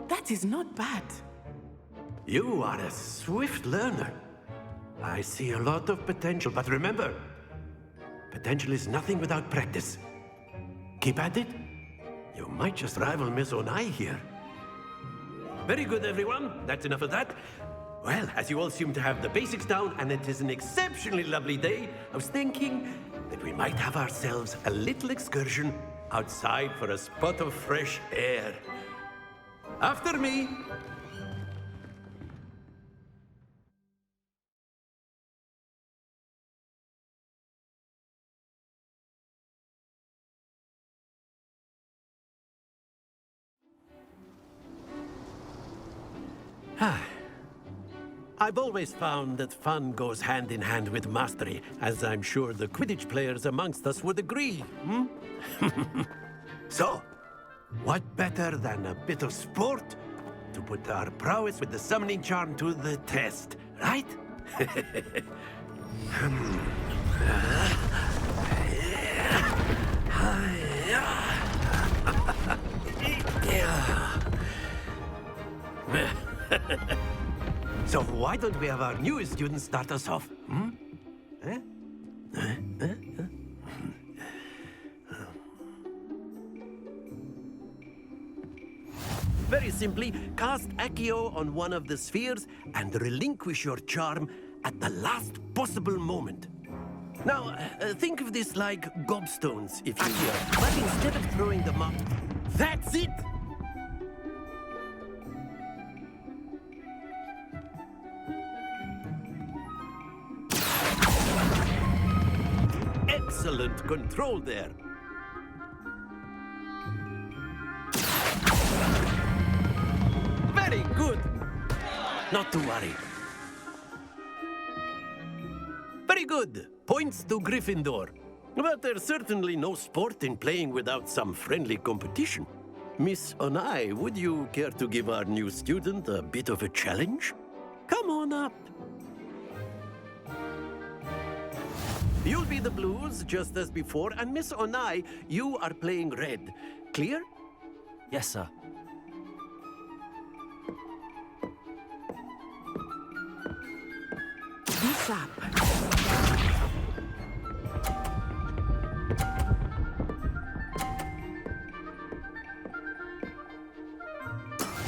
That is not bad. You are a swift learner. I see a lot of potential, but remember, potential is nothing without practice. Keep at it. You might just rival Miss Onai here. Very good, everyone. That's enough of that. Well, as you all seem to have the basics down, and it is an exceptionally lovely day, I was thinking that we might have ourselves a little excursion outside for a spot of fresh air. After me. I've always found that fun goes hand in hand with mastery, as I'm sure the Quidditch players amongst us would agree, So, what better than a bit of sport to put our prowess with the summoning charm to the test, right? So why don't we have our newest student start us off? Very simply, cast Accio on one of the spheres and relinquish your charm at the last possible moment. Now, think of this like gobstones, if you will. But instead of throwing them up, that's it! Excellent control there. Very good. Not to worry. Very good. Points to Gryffindor. But there's certainly no sport in playing without some friendly competition. Miss Onai, would you care to give our new student a bit of a challenge? Come on up. You'll be the blues, just as before, and Miss Onai, you are playing red. Clear? Yes, sir. This up.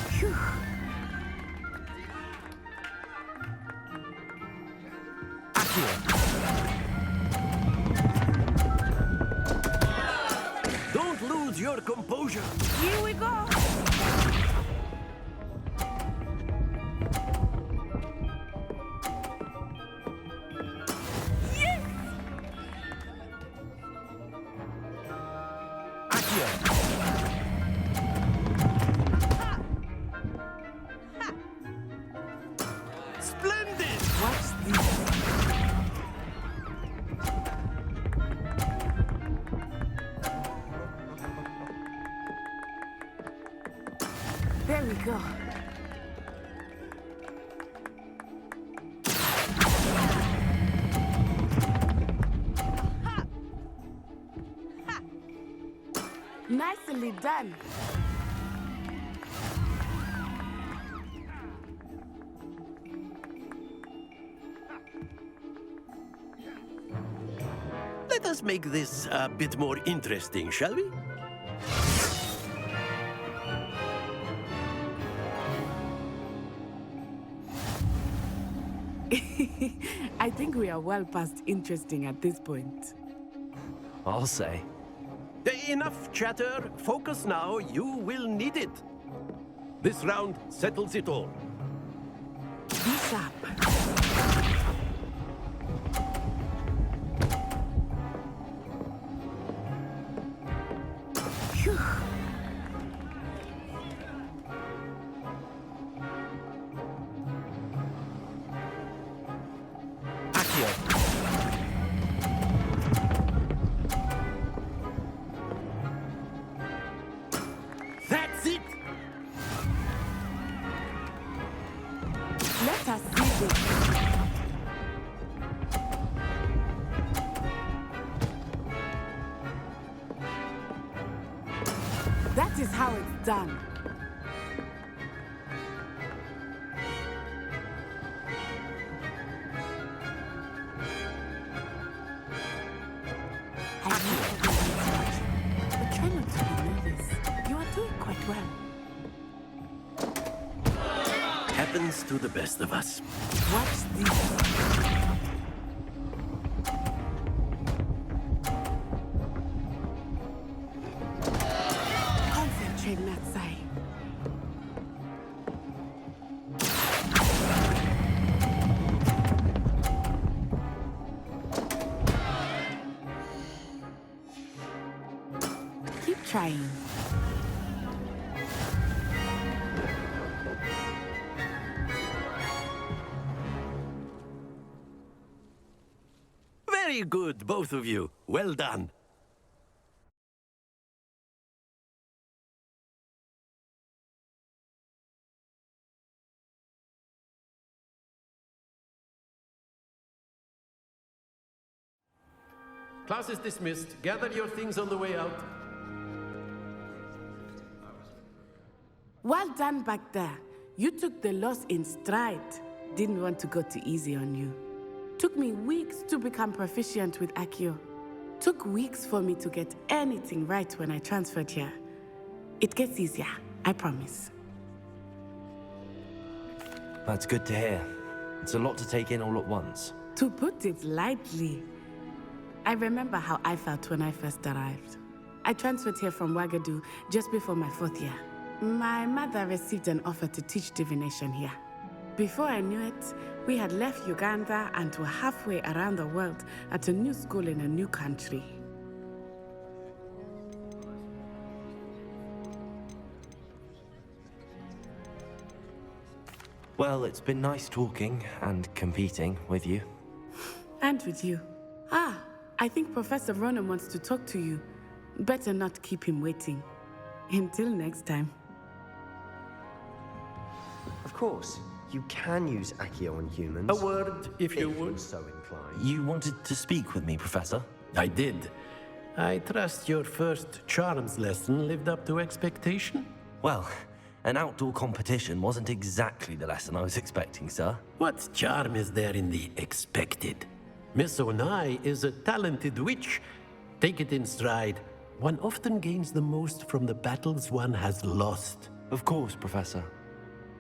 Phew. Don't lose your composure. Here we go. Yes! Splendid! Watch this. There we go. Nicely done. Let us make this a bit more interesting, shall we? I think we are well past interesting at this point. I'll say. Enough chatter. Focus now. You will need it. This round settles it all. This up. Phew. That's it! Let us see this. That is how it's done. I try not to be nervous. You are doing quite well. Happens to the best of us. Watch this. Concentrate, Natsai. Keep trying. Very good, both of you. Well done. Class is dismissed. Gather your things on the way out. Well done back there. You took the loss in stride. Didn't want to go too easy on you. Took me weeks to become proficient with Accio. Took weeks for me to get anything right when I transferred here. It gets easier, I promise. That's good to hear. It's a lot to take in all at once. To put it lightly, I remember how I felt when I first arrived. I transferred here from Wagadu just before my 4th year. My mother received an offer to teach divination here. Before I knew it, we had left Uganda and were halfway around the world at a new school in a new country. Well, it's been nice talking and competing with you. And with you. I think Professor Ronan wants to talk to you. Better not keep him waiting. Until next time. Of course, you can use Accio on humans. A word, if you would. So inclined. You wanted to speak with me, Professor? I did. I trust your first charms lesson lived up to expectation? Well, an outdoor competition wasn't exactly the lesson I was expecting, sir. What charm is there in the expected? Miss Onai is a talented witch. Take it in stride. One often gains the most from the battles one has lost. Of course, Professor.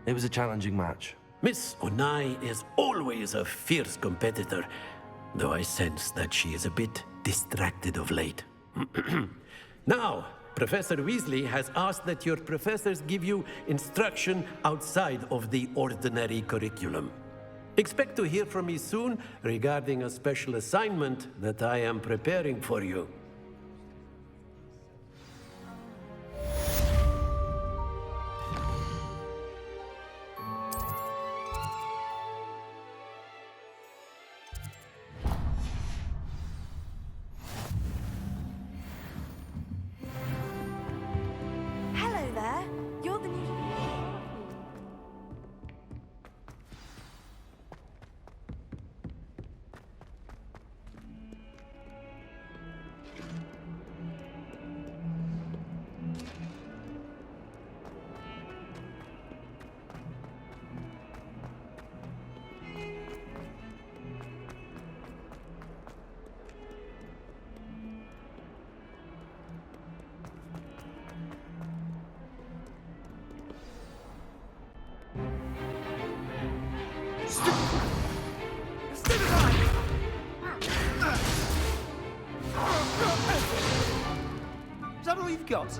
It was a challenging match. Miss Onai is always a fierce competitor, though I sense that she is a bit distracted of late. Now, Professor Weasley has asked that your professors give you instruction outside of the ordinary curriculum. Expect to hear from me soon regarding a special assignment that I am preparing for you. Hello there. You're the new... Is that all you've got?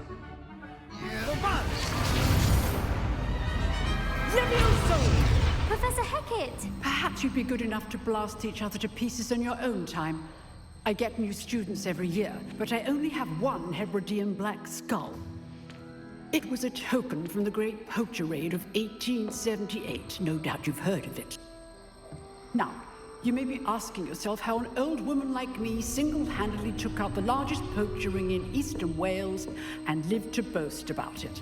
Professor Hecat! Perhaps you'd be good enough to blast each other to pieces in your own time. I get new students every year, but I only have one Hebridean black skull. It was a token from the Great Poacher Raid of 1878. No doubt you've heard of it. Now, you may be asking yourself how an old woman like me single-handedly took out the largest poacher ring in eastern Wales and lived to boast about it.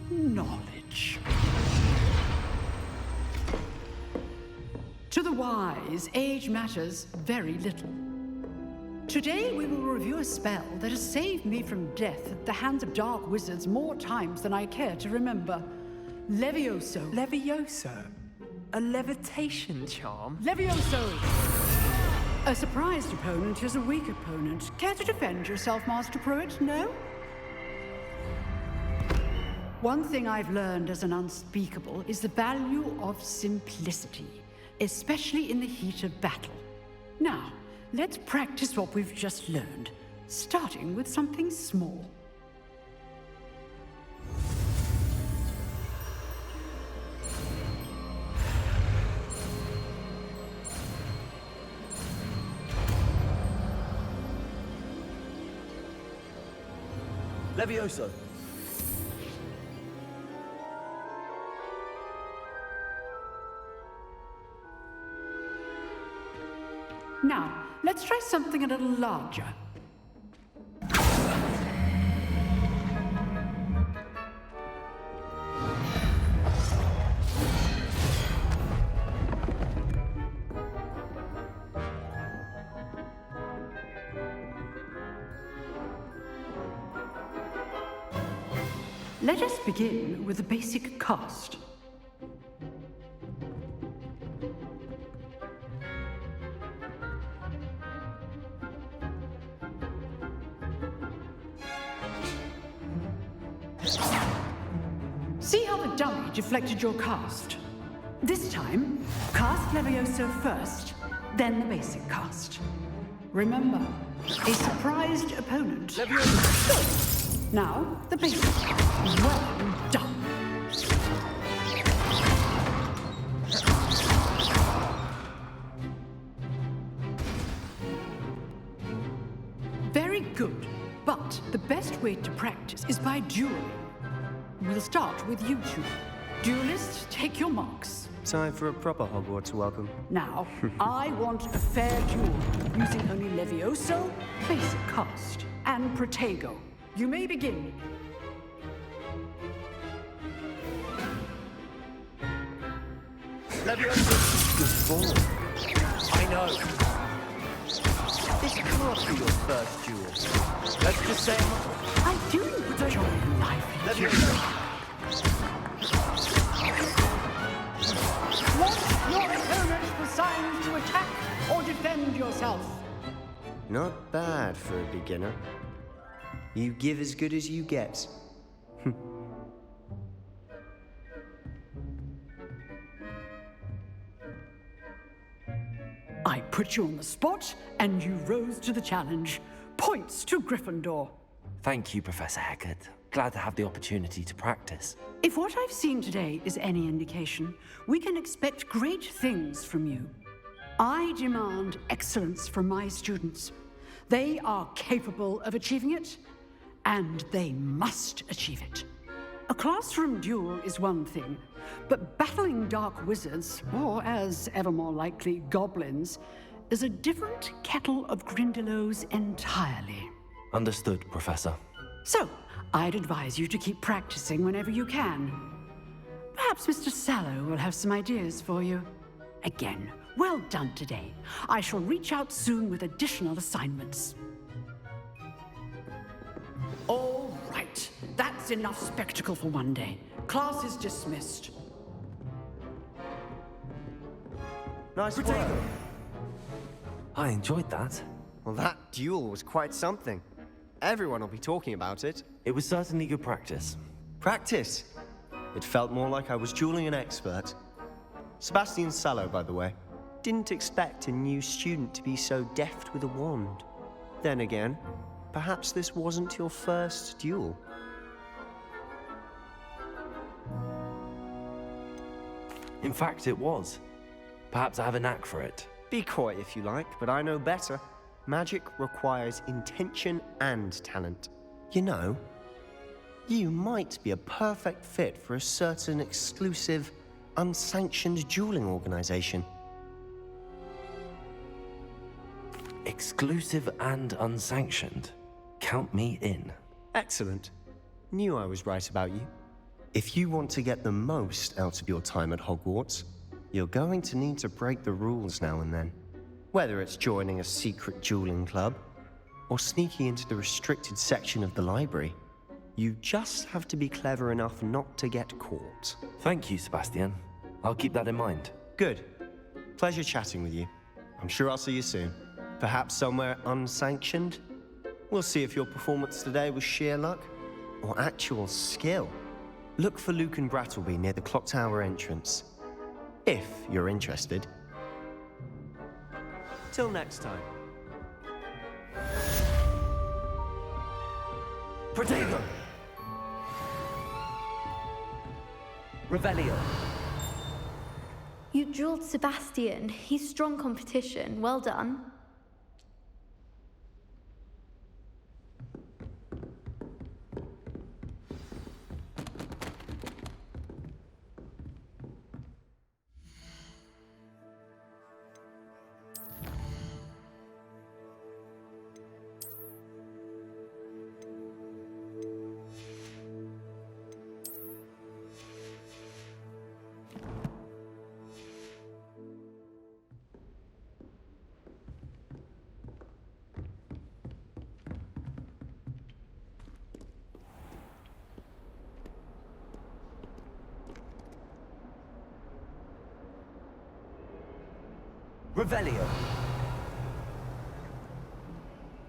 Knowledge. To the wise, age matters very little. Today we will review a spell that has saved me from death at the hands of dark wizards more times than I care to remember. Levioso. Levioso? A levitation charm? Levioso! A surprised opponent is a weak opponent. Care to defend yourself, Master Pruitt? No? One thing I've learned as an unspeakable is the value of simplicity, especially in the heat of battle. Now, let's practice what we've just learned, starting with something small. Levioso. Now, let's try something a little larger. Let us begin with a basic cast. See how the dummy deflected your cast? This time, cast Levioso first, then the basic cast. Remember, a surprised opponent. Good. Now, the basic cast. Well done. Very good. But the best way to practice is by dueling. We'll start with you two. Duelists, take your marks. Time for a proper Hogwarts welcome. Now, I want a fair duel, using only Levioso, basic cast, and Protego. You may begin. Levioso! Good form. I know. This can't be your first duel. Let's just say I do enjoy life. Levioso! Want your opponent for signs to attack or defend yourself? Not bad for a beginner. You give as good as you get. I put you on the spot, and you rose to the challenge. Points to Gryffindor. Thank you, Professor Hecat. Glad to have the opportunity to practice. If what I've seen today is any indication, we can expect great things from you. I demand excellence from my students. They are capable of achieving it, and they must achieve it. A classroom duel is one thing, but battling dark wizards, or as ever more likely, goblins, is a different kettle of Grindylows entirely. Understood, Professor. So, I'd advise you to keep practicing whenever you can. Perhaps Mr. Sallow will have some ideas for you. Again, well done today. I shall reach out soon with additional assignments. All right, that's enough spectacle for one day. Class is dismissed. Nice work. I enjoyed that. Well, that duel was quite something. Everyone will be talking about it. It was certainly good practice. Practice? It felt more like I was dueling an expert. Sebastian Sallow, by the way. Didn't expect a new student to be so deft with a wand. Then again, perhaps this wasn't your first duel. In fact, it was. Perhaps I have a knack for it. Be coy if you like, but I know better. Magic requires intention and talent. You know, you might be a perfect fit for a certain exclusive, unsanctioned dueling organization. Exclusive and unsanctioned? Count me in. Excellent. Knew I was right about you. If you want to get the most out of your time at Hogwarts, you're going to need to break the rules now and then. Whether it's joining a secret dueling club, or sneaking into the restricted section of the library, you just have to be clever enough not to get caught. Thank you, Sebastian. I'll keep that in mind. Good. Pleasure chatting with you. I'm sure I'll see you soon. Perhaps somewhere unsanctioned? We'll see if your performance today was sheer luck, or actual skill. Look for Luke and Brattleby near the clock tower entrance. If you're interested. Till next time. Protego! Revelio! You dueled Sebastian. He's strong competition. Well done. Revelio!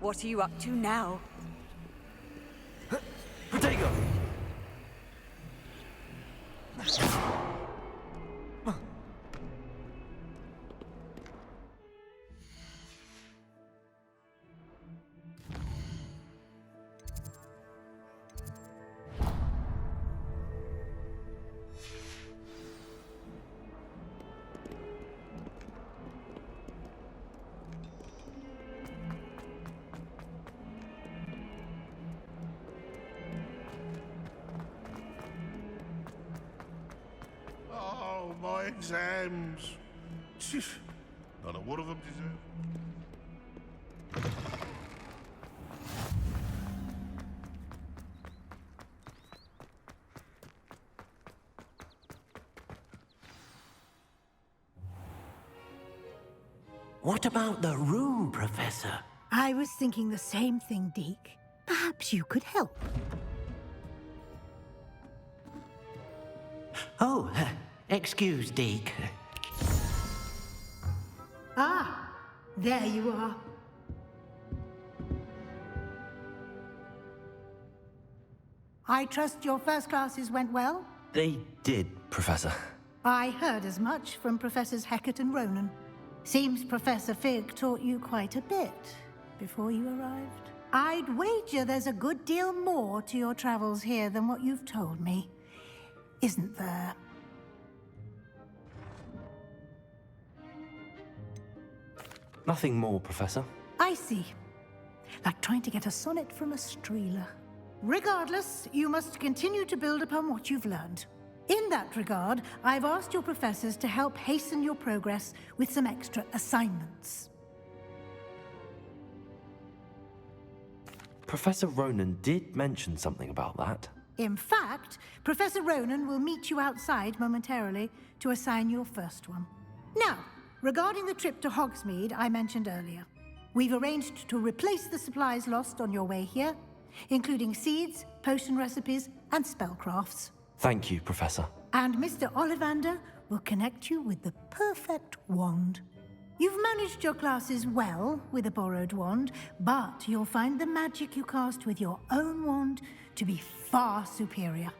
What are you up to now? Protego! my exams. Not a one of them deserve. What about the room, Professor? I was thinking the same thing, Deke. Perhaps you could help. Oh, excuse, Deke. Ah, there you are. I trust your first classes went well? They did, Professor. I heard as much from Professors Hecat and Ronan. Seems Professor Fig taught you quite a bit before you arrived. I'd wager there's a good deal more to your travels here than what you've told me. Isn't there? Nothing more, Professor. I see. Like trying to get a sonnet from a streeler. Regardless, you must continue to build upon what you've learned. In that regard, I've asked your professors to help hasten your progress with some extra assignments. Professor Ronan did mention something about that. In fact, Professor Ronan will meet you outside momentarily to assign your first one. Now, regarding the trip to Hogsmeade I mentioned earlier, we've arranged to replace the supplies lost on your way here, including seeds, potion recipes, and spellcrafts. Thank you, Professor. And Mr. Ollivander will connect you with the perfect wand. You've managed your classes well with a borrowed wand, but you'll find the magic you cast with your own wand to be far superior.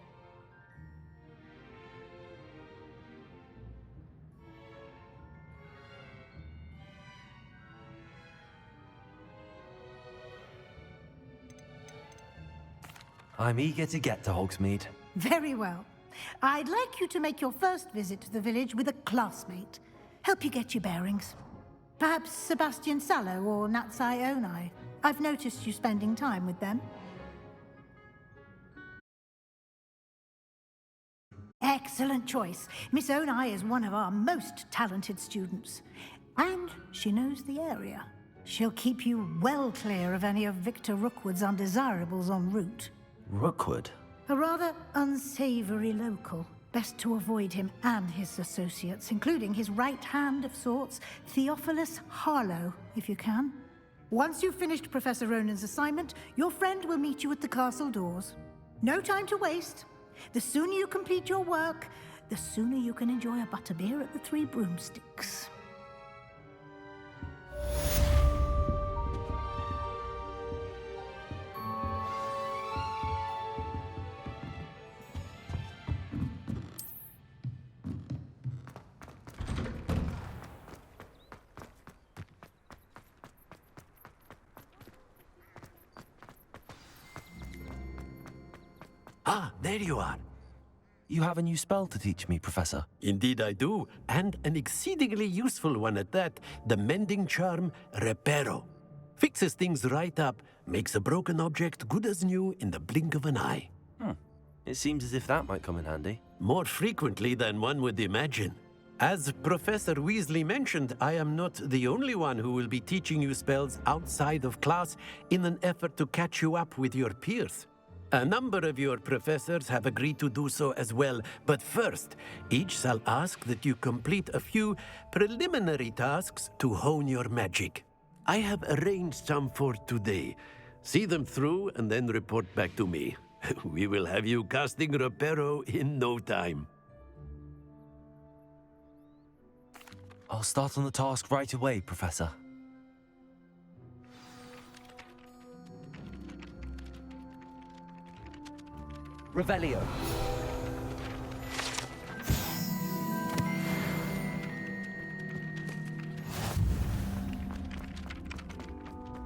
I'm eager to get to Hogsmeade. Very well. I'd like you to make your first visit to the village with a classmate. Help you get your bearings. Perhaps Sebastian Sallow or Natsai Onai. I've noticed you spending time with them. Excellent choice. Miss Onai is one of our most talented students. And she knows the area. She'll keep you well clear of any of Victor Rookwood's undesirables en route. Rookwood? A rather unsavory local. Best to avoid him and his associates, including his right hand of sorts, Theophilus Harlow, if you can. Once you've finished Professor Ronan's assignment, your friend will meet you at the castle doors. No time to waste. The sooner you complete your work, the sooner you can enjoy a butterbeer at the Three Broomsticks. Ah, there you are. You have a new spell to teach me, Professor. Indeed I do, and an exceedingly useful one at that. The mending charm, Reparo. Fixes things right up, makes a broken object good as new in the blink of an eye. It seems as if that might come in handy. More frequently than one would imagine. As Professor Weasley mentioned, I am not the only one who will be teaching you spells outside of class in an effort to catch you up with your peers. A number of your professors have agreed to do so as well, but first, each shall ask that you complete a few preliminary tasks to hone your magic. I have arranged some for today. See them through and then report back to me. We will have you casting Reparo in no time. I'll start on the task right away, Professor. Revelio.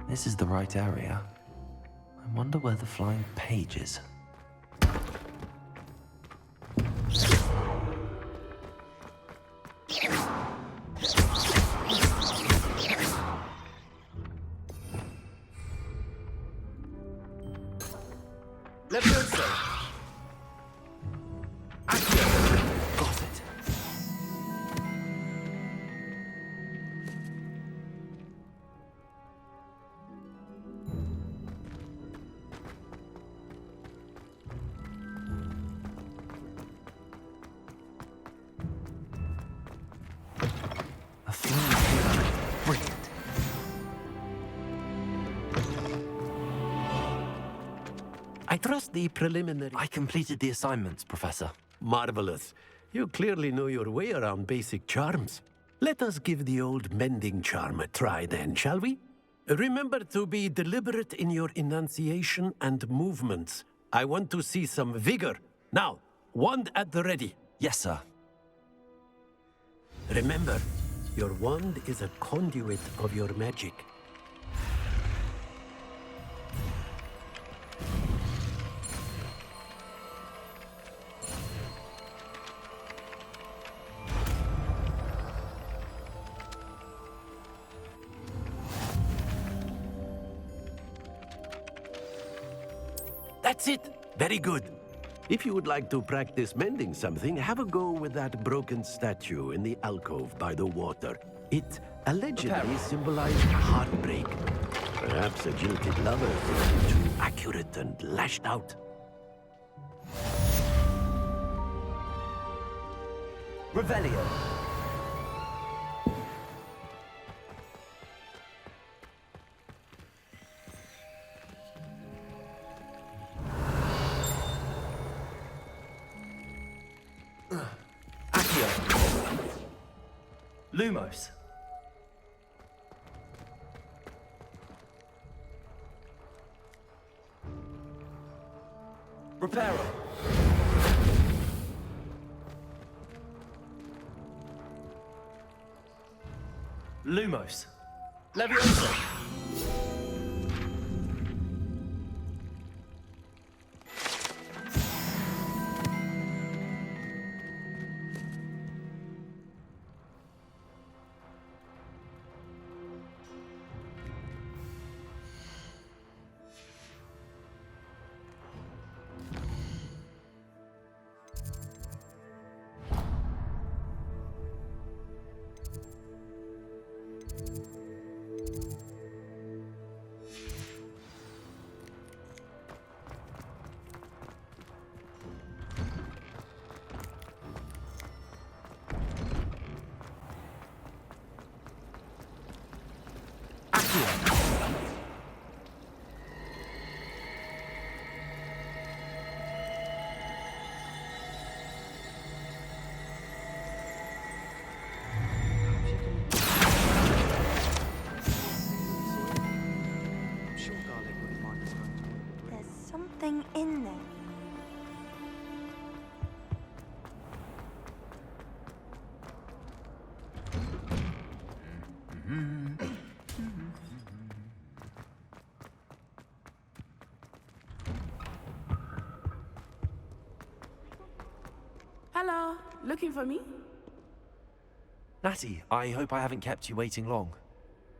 This is the right area. I wonder where the flying page is. I trust the preliminary... I completed the assignments, Professor. Marvelous. You clearly know your way around basic charms. Let us give the old mending charm a try then, shall we? Remember to be deliberate in your enunciation and movements. I want to see some vigor. Now, wand at the ready. Yes, sir. Remember, your wand is a conduit of your magic. That's it! Very good. If you would like to practice mending something, have a go with that broken statue in the alcove by the water. It allegedly symbolized heartbreak. Perhaps a jilted lover feels too accurate and lashed out. Revelio. Lumos. Reparo. Lumos. Leviosa. There's something in there. Hello, looking for me? Natty, I hope I haven't kept you waiting long.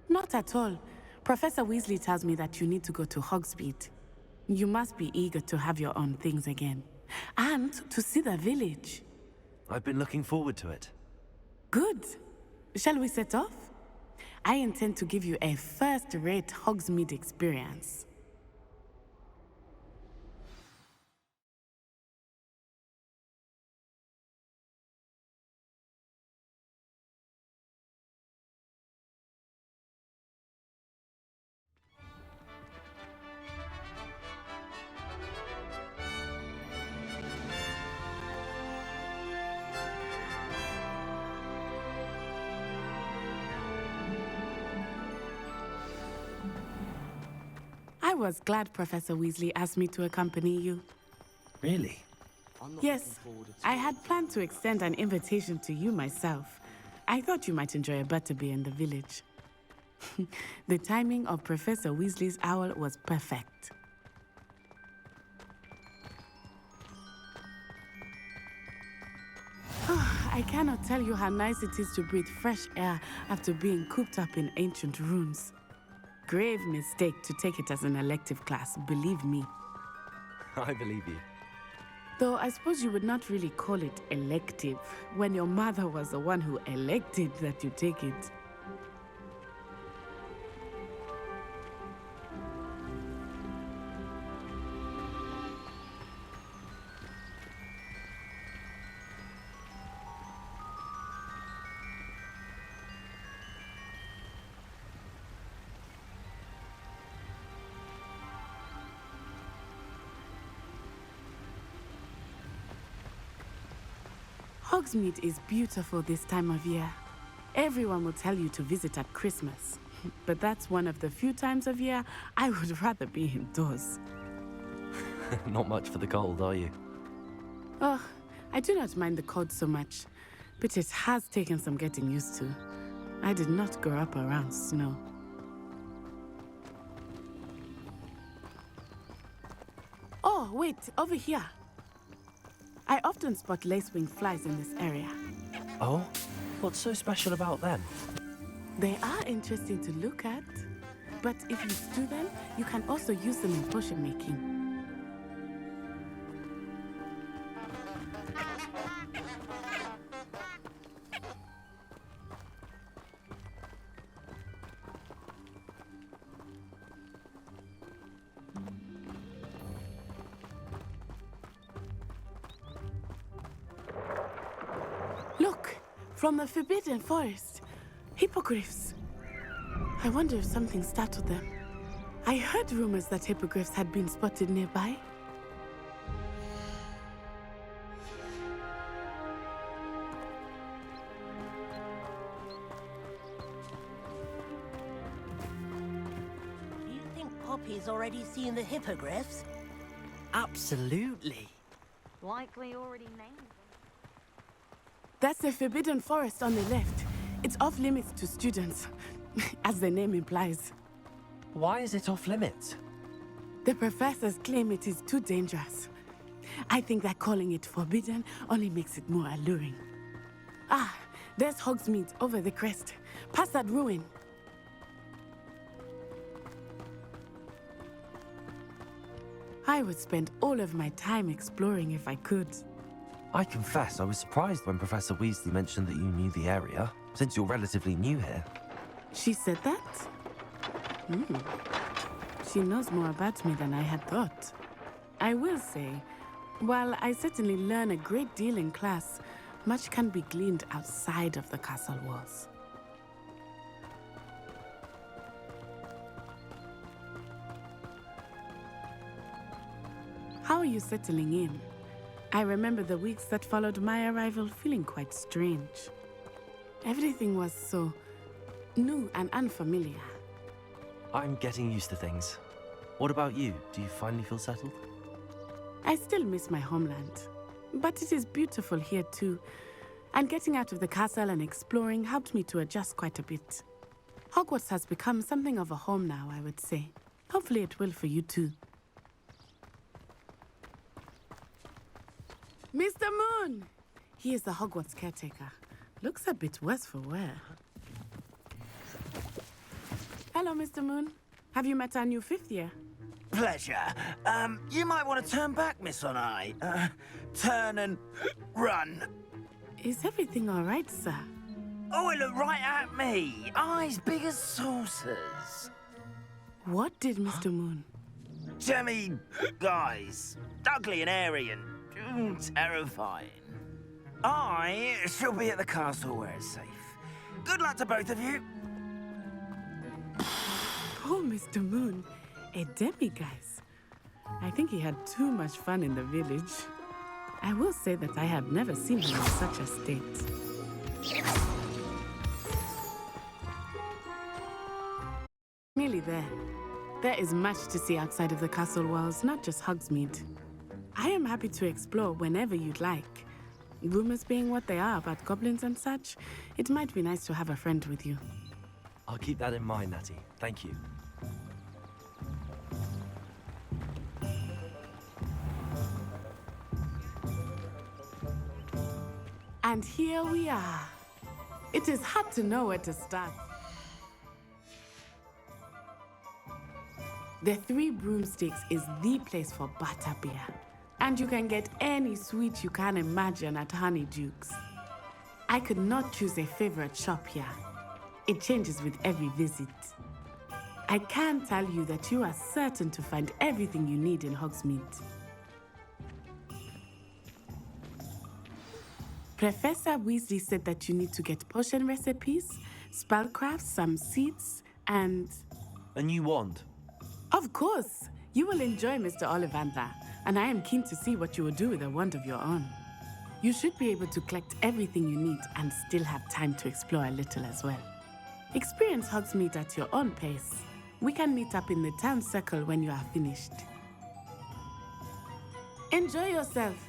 Not at all. Professor Weasley tells me that you need to go to Hogsmeade. You must be eager to have your own things again. And to see the village. I've been looking forward to it. Good. Shall we set off? I intend to give you a first-rate Hogsmeade experience. I was glad Professor Weasley asked me to accompany you. Really? Yes, I had planned to extend an invitation to you myself. I thought you might enjoy a butterbeer in the village. The timing of Professor Weasley's owl was perfect. I cannot tell you how nice it is to breathe fresh air after being cooped up in ancient rooms. Grave mistake to take it as an elective class, believe me. I believe you. Though I suppose you would not really call it elective when your mother was the one who elected that you take it. Hogsmeade is beautiful this time of year. Everyone will tell you to visit at Christmas. But that's one of the few times of year I would rather be indoors. Not much for the cold, are you? Oh, I do not mind the cold so much, but it has taken some getting used to. I did not grow up around snow. Oh, wait, over here. I often spot lacewing flies in this area. Oh? What's so special about them? They are interesting to look at, but if you stew them, you can also use them in potion making. Look, from the Forbidden Forest. Hippogriffs. I wonder if something startled them. I heard rumors that hippogriffs had been spotted nearby. Do you think Poppy's already seen the hippogriffs? Absolutely. Like we already named them. That's the Forbidden Forest on the left. It's off limits to students, as the name implies. Why is it off limits? The professors claim it is too dangerous. I think that calling it forbidden only makes it more alluring. Ah, there's Hogsmeade over the crest. Past that ruin. I would spend all of my time exploring if I could. I confess I was surprised when Professor Weasley mentioned that you knew the area, since you're relatively new here. She said that? She knows more about me than I had thought. I will say, while I certainly learn a great deal in class, much can be gleaned outside of the castle walls. How are you settling in? I remember the weeks that followed my arrival feeling quite strange. Everything was so new and unfamiliar. I'm getting used to things. What about you? Do you finally feel settled? I still miss my homeland, but it is beautiful here too. And getting out of the castle and exploring helped me to adjust quite a bit. Hogwarts has become something of a home now, I would say. Hopefully it will for you too. Mr. Moon! He is the Hogwarts caretaker. Looks a bit worse for wear. Hello, Mr. Moon. Have you met our new fifth year? Pleasure. You might want to turn back, Miss On-Eye. Turn and run. Is everything all right, sir? Oh, it looked right at me. Eyes big as saucers. What did Mr. Moon? Jemmy guys. Ugly and airy and terrifying. I shall be at the castle where it's safe. Good luck to both of you. Poor Mr. Moon. A demiguise. I think he had too much fun in the village. I will say that I have never seen him in such a state. Nearly there. There is much to see outside of the castle walls, not just Hogsmeade. I am happy to explore whenever you'd like. Rumors being what they are about goblins and such, it might be nice to have a friend with you. I'll keep that in mind, Natty. Thank you. And here we are. It is hard to know where to start. The Three Broomsticks is the place for butterbeer. And you can get any sweet you can imagine at Honeydukes. I could not choose a favorite shop here. It changes with every visit. I can tell you that you are certain to find everything you need in Hogsmeade. Professor Weasley said that you need to get potion recipes, spellcrafts, some seeds, and... A new wand? Of course! You will enjoy Mr. Ollivander, and I am keen to see what you will do with a wand of your own. You should be able to collect everything you need and still have time to explore a little as well. Experience Hogsmeade at your own pace. We can meet up in the town circle when you are finished. Enjoy yourself.